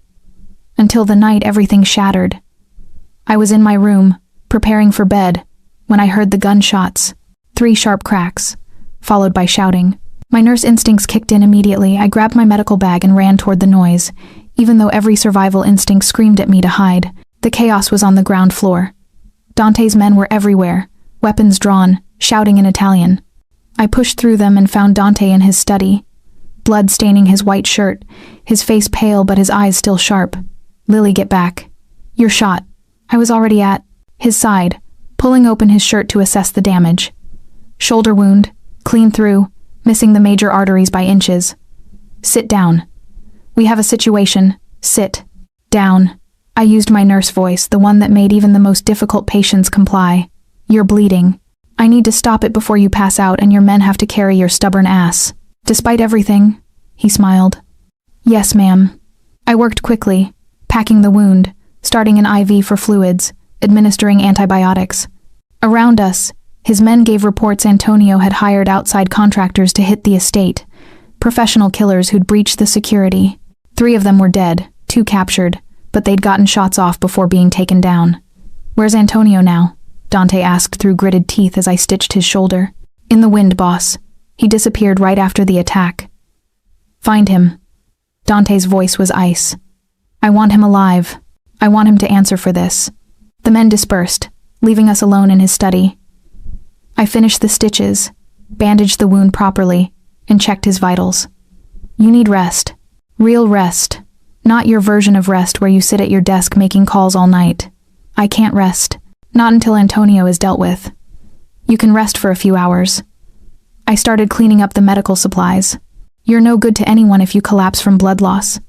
Until the night everything shattered. I was in my room, preparing for bed, when I heard the gunshots, 3 sharp cracks, followed by shouting. My nurse instincts kicked in immediately. I grabbed my medical bag and ran toward the noise, even though every survival instinct screamed at me to hide. The chaos was on the ground floor. Dante's men were everywhere, weapons drawn, shouting in Italian. I pushed through them and found Dante in his study, blood staining his white shirt, his face pale but his eyes still sharp. "Lily, get back. You're shot." I was already at his side, pulling open his shirt to assess the damage. Shoulder wound, clean through, missing the major arteries by inches. "Sit down. We have a situation. Sit down." I used my nurse voice, the one that made even the most difficult patients comply. "You're bleeding. I need to stop it before you pass out and your men have to carry your stubborn ass." "Despite everything," he smiled. "Yes, ma'am." I worked quickly, packing the wound, starting an IV for fluids, administering antibiotics. Around us, his men gave reports Antonio had hired outside contractors to hit the estate, professional killers who'd breached the security. 3 of them were dead, 2 captured, but they'd gotten shots off before being taken down. "Where's Antonio now?" Dante asked through gritted teeth as I stitched his shoulder. "In the wind, boss. He disappeared right after the attack." "Find him." Dante's voice was ice. "I want him alive. I want him to answer for this." The men dispersed, leaving us alone in his study. I finished the stitches, bandaged the wound properly, and checked his vitals. "You need rest. Real rest. Not your version of rest where you sit at your desk making calls all night." "I can't rest." Not until Antonio is dealt with. You can rest for a few hours. I started cleaning up the medical supplies. You're no good to anyone if you collapse from blood loss.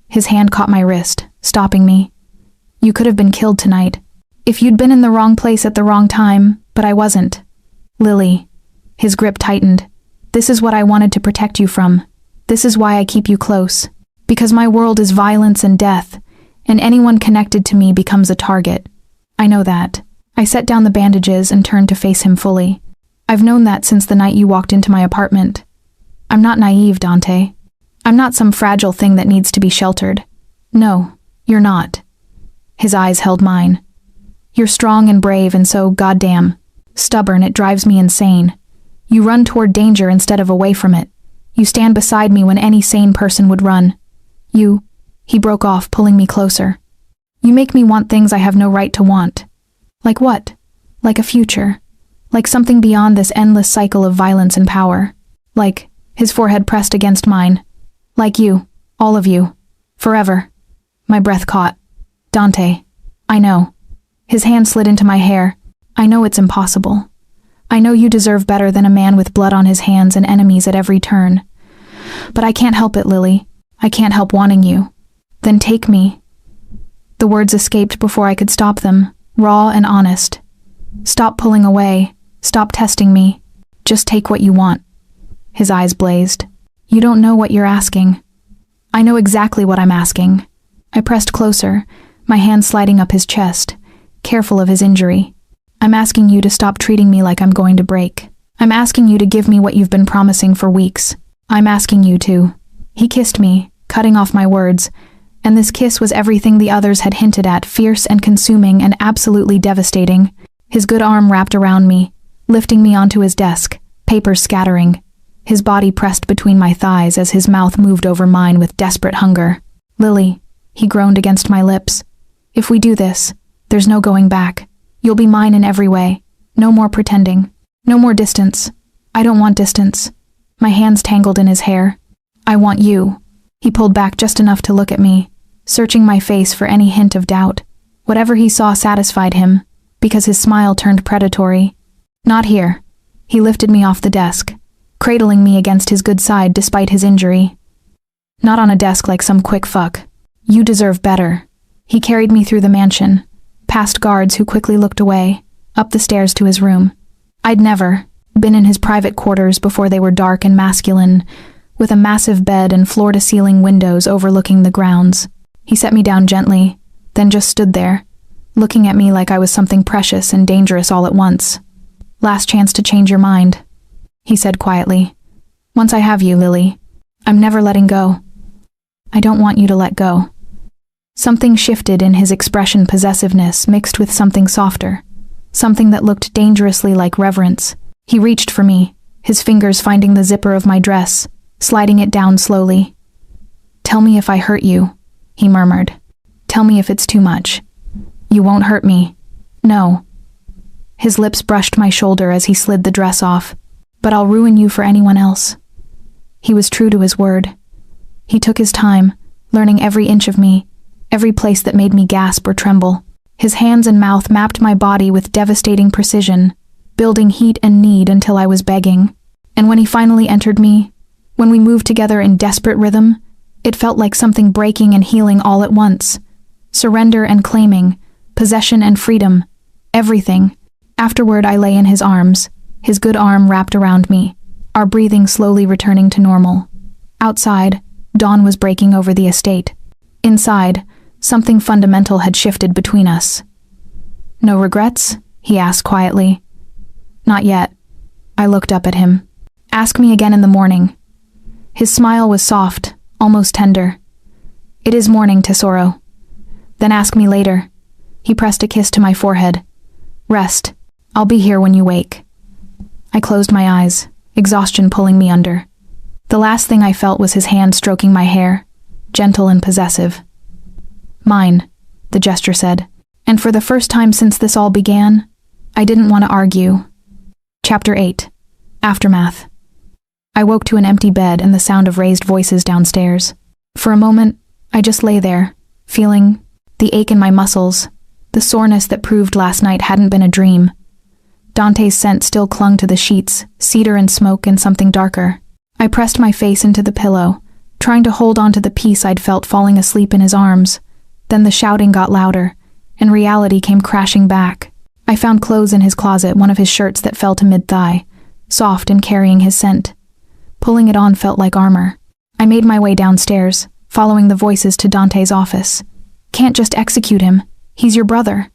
His hand caught my wrist, stopping me. You could have been killed tonight. If you'd been in the wrong place at the wrong time, but I wasn't. Lily. His grip tightened. This is what I wanted to protect you from. This is why I keep you close. Because my world is violence and death, and anyone connected to me becomes a target. I know that. I set down the bandages and turned to face him fully. I've known that since the night you walked into my apartment. I'm not naive, Dante. I'm not some fragile thing that needs to be sheltered. No, you're not. His eyes held mine. You're strong and brave and so goddamn stubborn it drives me insane. You run toward danger instead of away from it. You stand beside me when any sane person would run. He broke off, pulling me closer. You make me want things I have no right to want. Like what? Like a future. Like something beyond this endless cycle of violence and power. Like, his forehead pressed against mine. Like you. All of you. Forever. My breath caught. Dante. I know. His hand slid into my hair. I know it's impossible. I know you deserve better than a man with blood on his hands and enemies at every turn. But I can't help it, Lily. I can't help wanting you. Then take me. The words escaped before I could stop them, raw and honest. Stop pulling away. Stop testing me. Just take what you want. His eyes blazed. You don't know what you're asking. I know exactly what I'm asking. I pressed closer, my hand sliding up his chest, careful of his injury. I'm asking you to stop treating me like I'm going to break. I'm asking you to give me what you've been promising for weeks. I'm asking you to. He kissed me, cutting off my words, and this kiss was everything the others had hinted at, fierce and consuming and absolutely devastating. His good arm wrapped around me, lifting me onto his desk, papers scattering. His body pressed between my thighs as his mouth moved over mine with desperate hunger. Lily, he groaned against my lips. If we do this, there's no going back. You'll be mine in every way. No more pretending. No more distance. I don't want distance. My hands tangled in his hair. I want you. He pulled back just enough to look at me, searching my face for any hint of doubt. Whatever he saw satisfied him, because his smile turned predatory. Not here. He lifted me off the desk, cradling me against his good side despite his injury. Not on a desk like some quick fuck. You deserve better. He carried me through the mansion, past guards who quickly looked away, up the stairs to his room. I'd never been in his private quarters before they were dark and masculine, with a massive bed and floor-to-ceiling windows overlooking the grounds. He set me down gently, then just stood there, looking at me like I was something precious and dangerous all at once. Last chance to change your mind, he said quietly. Once I have you, Lily, I'm never letting go. I don't want you to let go. Something shifted in his expression, possessiveness mixed with something softer, something that looked dangerously like reverence. He reached for me, his fingers finding the zipper of my dress, sliding it down slowly. Tell me if I hurt you, he murmured. Tell me if it's too much. You won't hurt me. No. His lips brushed my shoulder as he slid the dress off. But I'll ruin you for anyone else. He was true to his word. He took his time, learning every inch of me, every place that made me gasp or tremble. His hands and mouth mapped my body with devastating precision, building heat and need until I was begging. And when he finally entered me, when we moved together in desperate rhythm, it felt like something breaking and healing all at once. Surrender and claiming, possession and freedom, everything. Afterward, I lay in his arms, his good arm wrapped around me, our breathing slowly returning to normal. Outside, dawn was breaking over the estate. Inside, something fundamental had shifted between us. No regrets? He asked quietly. Not yet. I looked up at him. Ask me again in the morning. His smile was soft, almost tender. It is morning, Tesoro. Then ask me later. He pressed a kiss to my forehead. Rest. I'll be here when you wake. I closed my eyes, exhaustion pulling me under. The last thing I felt was his hand stroking my hair, gentle and possessive. Mine, the gesture said. And for the first time since this all began, I didn't want to argue. Chapter 8. Aftermath. I woke to an empty bed and the sound of raised voices downstairs. For a moment, I just lay there, feeling the ache in my muscles, the soreness that proved last night hadn't been a dream. Dante's scent still clung to the sheets, cedar and smoke and something darker. I pressed my face into the pillow, trying to hold on to the peace I'd felt falling asleep in his arms. Then the shouting got louder, and reality came crashing back. I found clothes in his closet, one of his shirts that fell to mid-thigh, soft and carrying his scent. Pulling it on felt like armor. I made my way downstairs, following the voices to Dante's office. "Can't just execute him. He's your brother."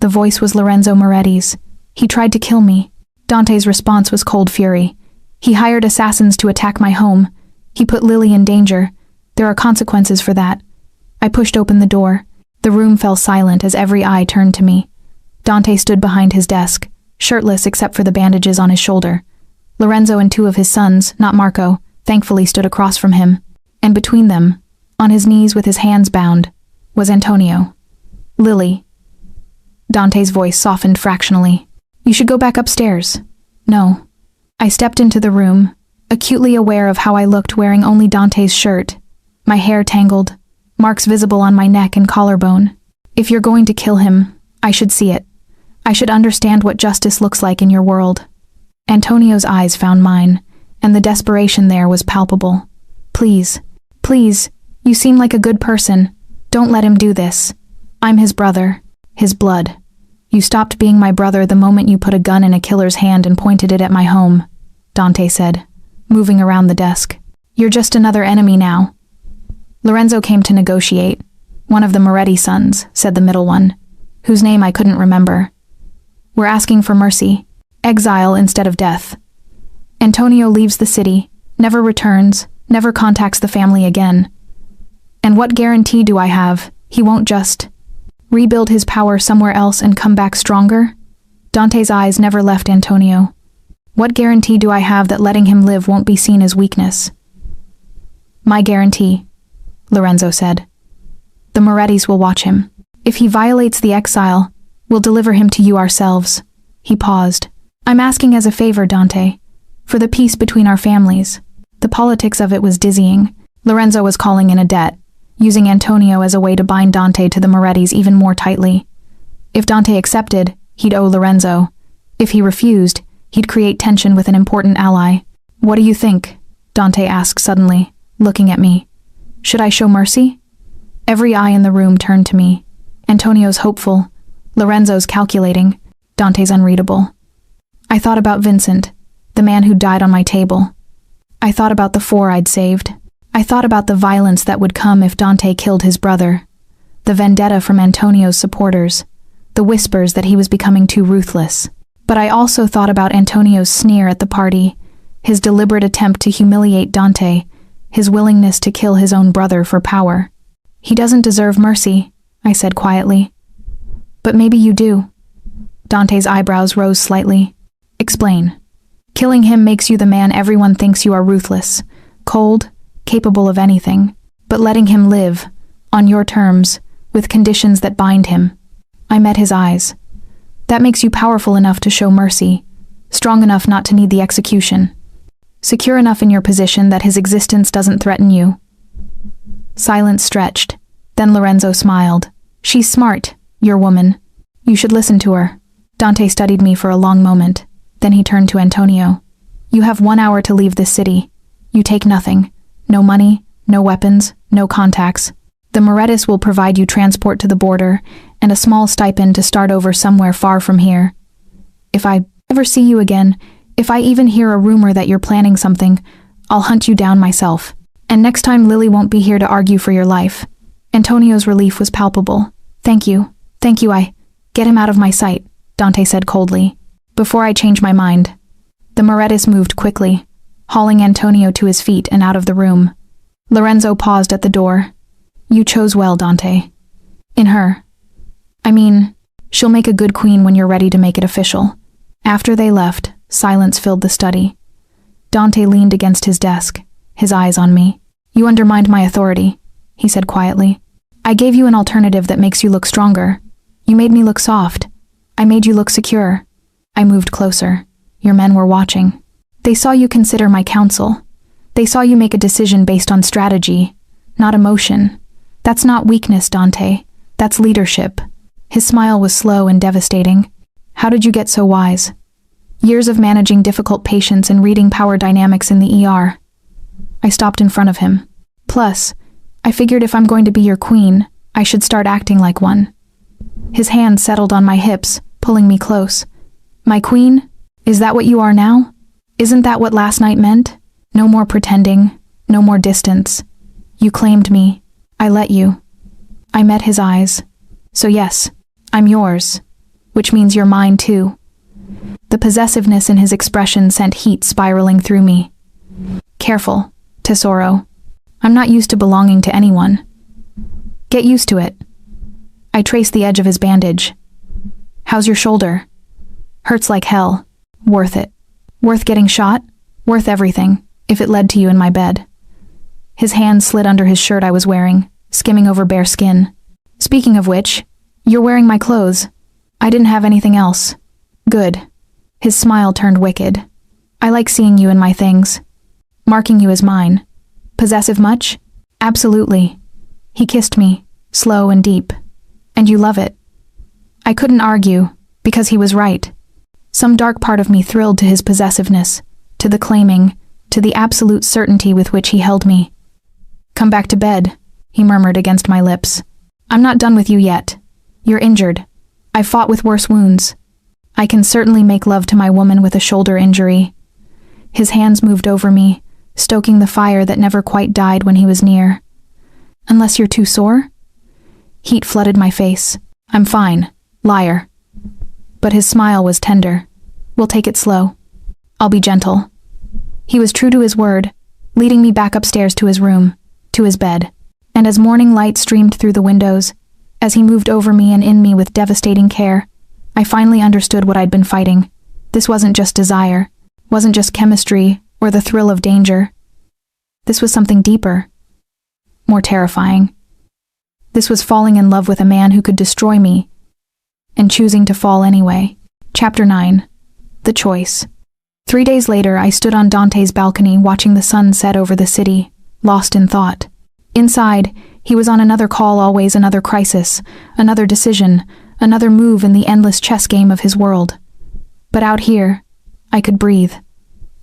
The voice was Lorenzo Moretti's. "He tried to kill me." Dante's response was cold fury. "He hired assassins to attack my home. He put Lily in danger. There are consequences for that." I pushed open the door. The room fell silent as every eye turned to me. Dante stood behind his desk, shirtless except for the bandages on his shoulder. Lorenzo and two of his sons, not Marco, thankfully stood across from him. And between them, on his knees with his hands bound, was Antonio. "Lily." Dante's voice softened fractionally. "You should go back upstairs." "No." I stepped into the room, acutely aware of how I looked wearing only Dante's shirt, my hair tangled, marks visible on my neck and collarbone. "If you're going to kill him, I should see it. I should understand what justice looks like in your world." Antonio's eyes found mine, and the desperation there was palpable. Please, you seem like a good person. Don't let him do this. I'm his brother, his blood. You stopped being my brother the moment you put a gun in a killer's hand and pointed it at my home," Dante said, moving around the desk. "You're just another enemy now." "Lorenzo came to negotiate. One of the Moretti sons," said the middle one, whose name I couldn't remember. "We're asking for mercy. Exile instead of death. Antonio leaves the city, never returns, never contacts the family again. And what guarantee do I have he won't just rebuild his power somewhere else and come back stronger?" Dante's eyes never left Antonio. "What guarantee do I have that letting him live won't be seen as weakness?" "My guarantee," Lorenzo said. "The Morettis will watch him. If he violates the exile, we'll deliver him to you ourselves." He paused. "I'm asking as a favor, Dante, for the peace between our families." The politics of it was dizzying. Lorenzo was calling in a debt, using Antonio as a way to bind Dante to the Morettis even more tightly. If Dante accepted, he'd owe Lorenzo. If he refused, he'd create tension with an important ally. "What do you think?" Dante asked suddenly, looking at me. "Should I show mercy?" Every eye in the room turned to me. Antonio's hopeful, Lorenzo's calculating, Dante's unreadable. I thought about Vincent, the man who died on my table. I thought about the 4 I'd saved. I thought about the violence that would come if Dante killed his brother, the vendetta from Antonio's supporters, the whispers that he was becoming too ruthless. But I also thought about Antonio's sneer at the party, his deliberate attempt to humiliate Dante, his willingness to kill his own brother for power. "He doesn't deserve mercy," I said quietly. "But maybe you do." Dante's eyebrows rose slightly. "Explain." "Killing him makes you the man everyone thinks you are, ruthless, cold, capable of anything. But letting him live, on your terms, with conditions that bind him." I met his eyes. "That makes you powerful enough to show mercy, strong enough not to need the execution, secure enough in your position that his existence doesn't threaten you." Silence stretched. Then Lorenzo smiled. "She's smart, your woman. You should listen to her." Dante studied me for a long moment. Then he turned to Antonio. "You have 1 hour to leave this city. You take nothing. No money, no weapons, no contacts. The Morettis will provide you transport to the border and a small stipend to start over somewhere far from here. If I ever see you again, if I even hear a rumor that you're planning something, I'll hunt you down myself. And next time Lily won't be here to argue for your life." Antonio's relief was palpable. Thank you, I get him out of my sight," Dante said coldly. "Before I change my mind." The Morettis moved quickly, hauling Antonio to his feet and out of the room. Lorenzo paused at the door. "You chose well, Dante. In her. I mean, she'll make a good queen when you're ready to make it official." After they left, silence filled the study. Dante leaned against his desk, his eyes on me. "You undermined my authority," he said quietly. "I gave you an alternative that makes you look stronger. You made me look soft. I made you look secure." I moved closer. "Your men were watching. They saw you consider my counsel. They saw you make a decision based on strategy, not emotion. That's not weakness, Dante. That's leadership." His smile was slow and devastating. How did you get so wise? Years of managing difficult patients and reading power dynamics in the ER. I stopped in front of him. Plus, I figured if I'm going to be your queen, I should start acting like one. His hand settled on my hips, pulling me close. My queen? Is that what you are now? Isn't that what last night meant? No more pretending, no more distance. You claimed me. I let you. I met his eyes. So yes, I'm yours, which means you're mine too. The possessiveness in his expression sent heat spiraling through me. Careful, Tesoro. I'm not used to belonging to anyone. Get used to it. I traced the edge of his bandage. How's your shoulder? Hurts like hell. Worth it. Worth getting shot? Worth everything, if it led to you in my bed. His hand slid under his shirt I was wearing, skimming over bare skin. Speaking of which, you're wearing my clothes. I didn't have anything else. Good. His smile turned wicked. I like seeing you in my things. Marking you as mine. Possessive much? Absolutely. He kissed me, slow and deep. And you love it. I couldn't argue, because he was right. Some dark part of me thrilled to his possessiveness, to the claiming, to the absolute certainty with which he held me. Come back to bed, he murmured against my lips. I'm not done with you yet. You're injured. I've fought with worse wounds. I can certainly make love to my woman with a shoulder injury. His hands moved over me, stoking the fire that never quite died when he was near. Unless you're too sore? Heat flooded my face. I'm fine. Liar. But his smile was tender. We'll take it slow. I'll be gentle. He was true to his word, leading me back upstairs to his room, to his bed. And as morning light streamed through the windows, as he moved over me and in me with devastating care, I finally understood what I'd been fighting. This wasn't just desire, wasn't just chemistry or the thrill of danger. This was something deeper, more terrifying. This was falling in love with a man who could destroy me, and choosing to fall anyway. Chapter 9. The Choice. 3 days later, I stood on Dante's balcony watching the sun set over the city, lost in thought. Inside, he was on another call, always another crisis, another decision, another move in the endless chess game of his world. But out here, I could breathe.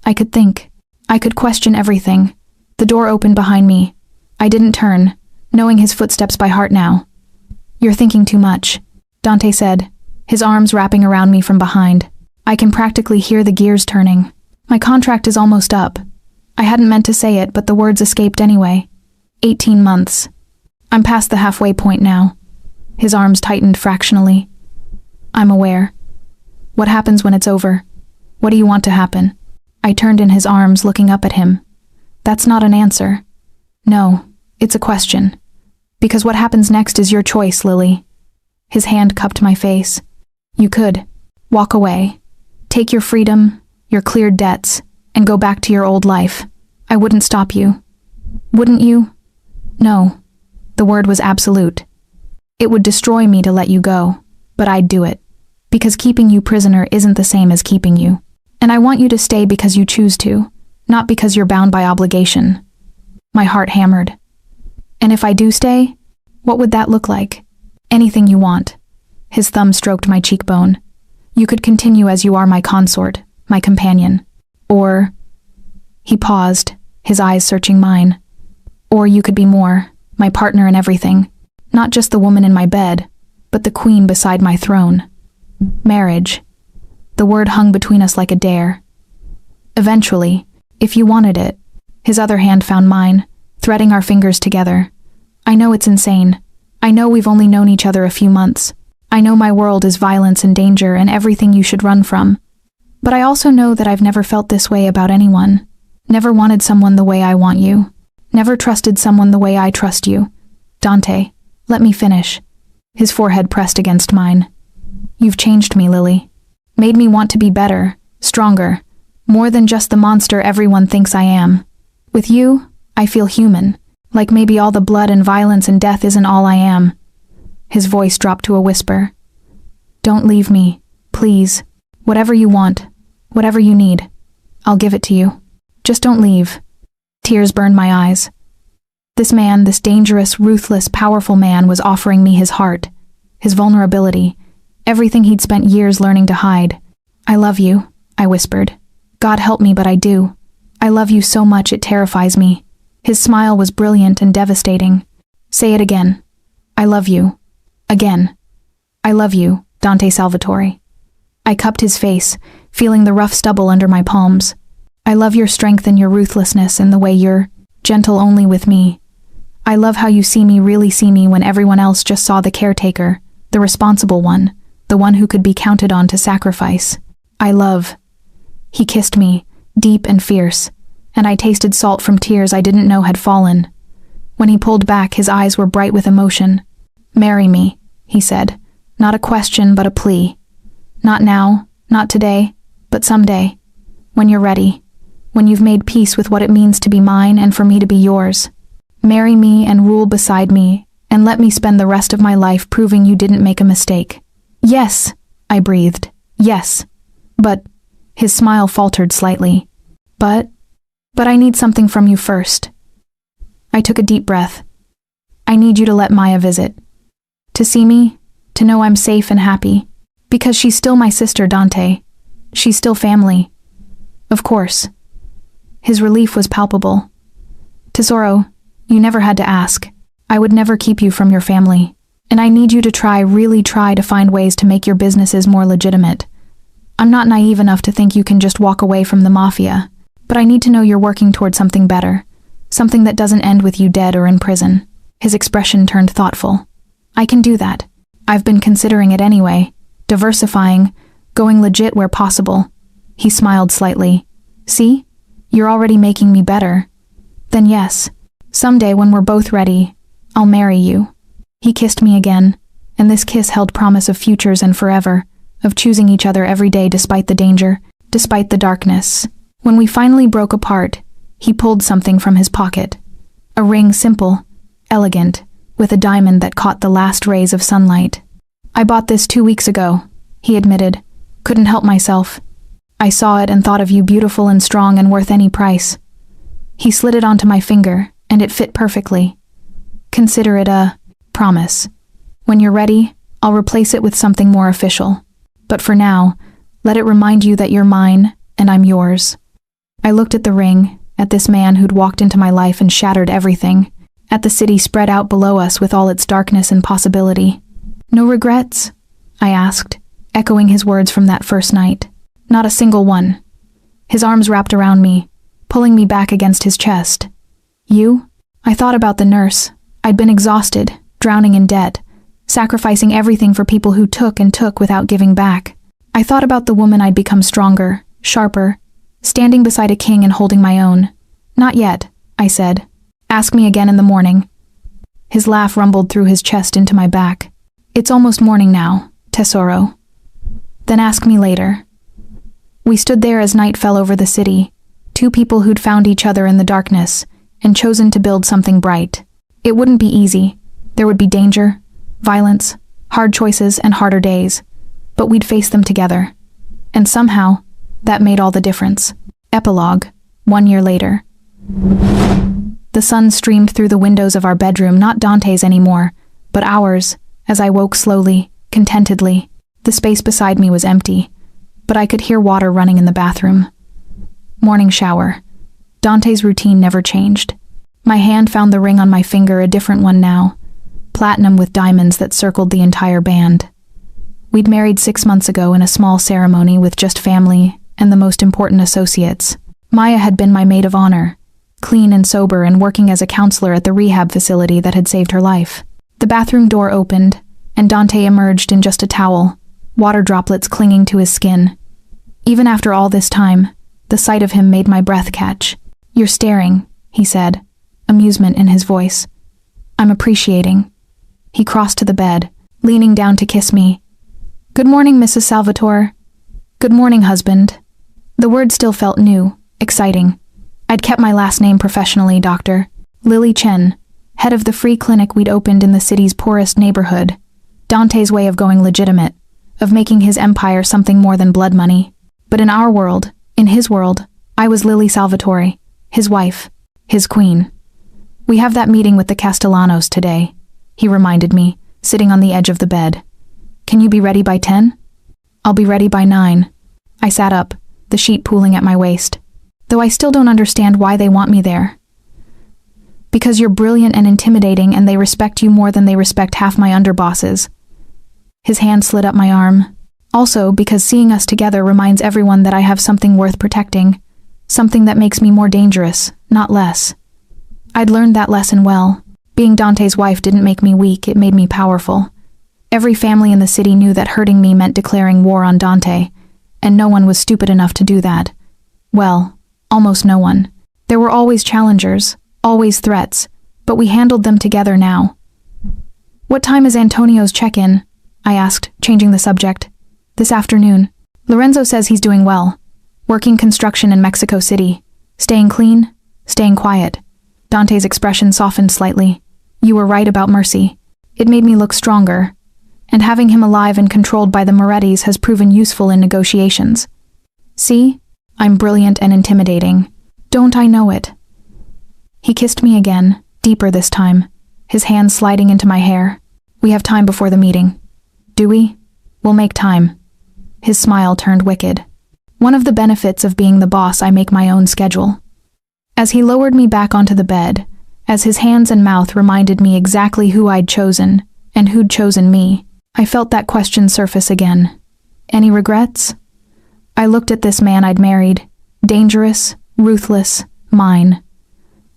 I could think. I could question everything. The door opened behind me. I didn't turn, knowing his footsteps by heart now. You're thinking too much, Dante said, his arms wrapping around me from behind. I can practically hear the gears turning. My contract is almost up. I hadn't meant to say it, but the words escaped anyway. 18 months. I'm past the halfway point now. His arms tightened fractionally. I'm aware. What happens when it's over? What do you want to happen? I turned in his arms, looking up at him. That's not an answer. No, it's a question. Because what happens next is your choice, Lily. His hand cupped my face. You could. Walk away. Take your freedom, your cleared debts, and go back to your old life. I wouldn't stop you. Wouldn't you? No. The word was absolute. It would destroy me to let you go, but I'd do it. Because keeping you prisoner isn't the same as keeping you. And I want you to stay because you choose to, not because you're bound by obligation. My heart hammered. And if I do stay, what would that look like? Anything you want. His thumb stroked my cheekbone. You could continue as you are, my consort, my companion. Or... He paused, his eyes searching mine. Or you could be more, my partner in everything. Not just the woman in my bed, but the queen beside my throne. Marriage. The word hung between us like a dare. Eventually, if you wanted it. His other hand found mine, threading our fingers together. I know it's insane. I know we've only known each other a few months. I know my world is violence and danger and everything you should run from. But I also know that I've never felt this way about anyone. Never wanted someone the way I want you. Never trusted someone the way I trust you. Dante, let me finish. His forehead pressed against mine. You've changed me, Lily. Made me want to be better, stronger, more than just the monster everyone thinks I am. With you, I feel human, like maybe all the blood and violence and death isn't all I am. His voice dropped to a whisper. Don't leave me, please. Whatever you want, whatever you need, I'll give it to you. Just don't leave. Tears burned my eyes. This man, this dangerous, ruthless, powerful man, was offering me his heart, his vulnerability, everything he'd spent years learning to hide. "I love you," I whispered. "God help me, but I do. I love you so much it terrifies me." His smile was brilliant and devastating. "Say it again." "I love you." "Again." "I love you, Dante Salvatore." I cupped his face, feeling the rough stubble under my palms. "I love your strength and your ruthlessness and the way you're gentle only with me. I love how you really see me when everyone else just saw the caretaker, the responsible one, the one who could be counted on to sacrifice. I love." He kissed me, deep and fierce, and I tasted salt from tears I didn't know had fallen. When he pulled back, his eyes were bright with emotion. "Marry me," he said, not a question but a plea. "Not now, not today, but someday. When you're ready. When you've made peace with what it means to be mine and for me to be yours. Marry me and rule beside me, and let me spend the rest of my life proving you didn't make a mistake." "Yes," I breathed. "Yes. But..." His smile faltered slightly. But I need something from you first." I took a deep breath. "I need you to let Maya visit. To see me, to know I'm safe and happy. Because she's still my sister, Dante. She's still family." "Of course." His relief was palpable. "Tesoro, you never had to ask. I would never keep you from your family. And I need you to really try to find ways to make your businesses more legitimate. I'm not naive enough to think you can just walk away from the Mafia, but I need to know you're working toward something better, something that doesn't end with you dead or in prison." His expression turned thoughtful. "I can do that. I've been considering it anyway, diversifying, going legit where possible." He smiled slightly. "See? You're already making me better. Then yes, someday when we're both ready, I'll marry you." He kissed me again, and this kiss held promise of futures and forever, of choosing each other every day despite the danger, despite the darkness. When we finally broke apart, he pulled something from his pocket. A ring, simple, elegant, with a diamond that caught the last rays of sunlight. "I bought this 2 weeks ago," he admitted. "Couldn't help myself. I saw it and thought of you, beautiful and strong and worth any price." He slid it onto my finger, and it fit perfectly. "Consider it a promise. When you're ready, I'll replace it with something more official. But for now, let it remind you that you're mine and I'm yours." I looked at the ring, at this man who'd walked into my life and shattered everything, at the city spread out below us with all its darkness and possibility. "No regrets?" I asked, echoing his words from that first night. "Not a single one." His arms wrapped around me, pulling me back against his chest. "You?" I thought about the nurse. I'd been exhausted, drowning in debt, sacrificing everything for people who took and took without giving back. I thought about the woman I'd become, stronger, sharper, standing beside a king and holding my own. "Not yet," I said. "Ask me again in the morning." His laugh rumbled through his chest into my back. "It's almost morning now, Tesoro. Then ask me later." We stood there as night fell over the city, two people who'd found each other in the darkness and chosen to build something bright. It wouldn't be easy. There would be danger, violence, hard choices, and harder days. But we'd face them together. And somehow, that made all the difference. Epilogue, 1 year later. The sun streamed through the windows of our bedroom, not Dante's anymore, but ours, as I woke slowly, contentedly. The space beside me was empty, but I could hear water running in the bathroom. Morning shower. Dante's routine never changed. My hand found the ring on my finger, a different one now. Platinum with diamonds that circled the entire band. We'd married 6 months ago in a small ceremony with just family and the most important associates. Maya had been my maid of honor, clean and sober and working as a counselor at the rehab facility that had saved her life. The bathroom door opened, and Dante emerged in just a towel, water droplets clinging to his skin. Even after all this time, the sight of him made my breath catch. "You're staring," he said, amusement in his voice. "I'm appreciating." He crossed to the bed, leaning down to kiss me. "Good morning, Mrs. Salvatore." "Good morning, husband." The word still felt new, exciting. I'd kept my last name professionally, Dr. Lily Chen, head of the free clinic we'd opened in the city's poorest neighborhood. Dante's way of going legitimate, of making his empire something more than blood money. But in our world, in his world, I was Lily Salvatore, his wife, his queen. "We have that meeting with the Castellanos today," he reminded me, sitting on the edge of the bed. Can you be ready by 10? I'll be ready by 9. I sat up, the sheet pooling at my waist. Though I still don't understand why they want me there. Because you're brilliant and intimidating and they respect you more than they respect half my underbosses. His hand slid up my arm. Also, because seeing us together reminds everyone that I have something worth protecting. Something that makes me more dangerous, not less. I'd learned that lesson well. Being Dante's wife didn't make me weak, it made me powerful. Every family in the city knew that hurting me meant declaring war on Dante, and no one was stupid enough to do that. Well, almost no one. There were always challengers, always threats, but we handled them together now. What time is Antonio's check-in? I asked, changing the subject. This afternoon. Lorenzo says he's doing well. Working construction in Mexico City. Staying clean, staying quiet. Dante's expression softened slightly. You were right about Mercy. It made me look stronger. And having him alive and controlled by the Morettis has proven useful in negotiations. See? I'm brilliant and intimidating. Don't I know it? He kissed me again, deeper this time, his hand sliding into my hair. We have time before the meeting. Do we? We'll make time. His smile turned wicked. One of the benefits of being the boss, I make my own schedule. As he lowered me back onto the bed, as his hands and mouth reminded me exactly who I'd chosen, and who'd chosen me, I felt that question surface again. Any regrets? I looked at this man I'd married. Dangerous, ruthless, mine.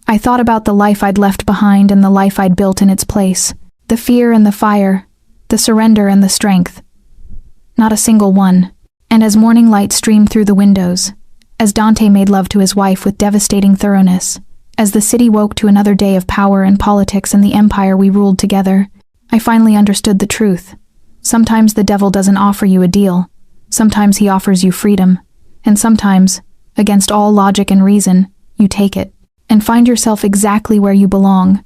I thought about the life I'd left behind and the life I'd built in its place. The fear and the fire, the surrender and the strength. Not a single one. And as morning light streamed through the windows, as Dante made love to his wife with devastating thoroughness, as the city woke to another day of power and politics and the empire we ruled together, I finally understood the truth. Sometimes the devil doesn't offer you a deal. Sometimes he offers you freedom. And sometimes, against all logic and reason, you take it, and find yourself exactly where you belong,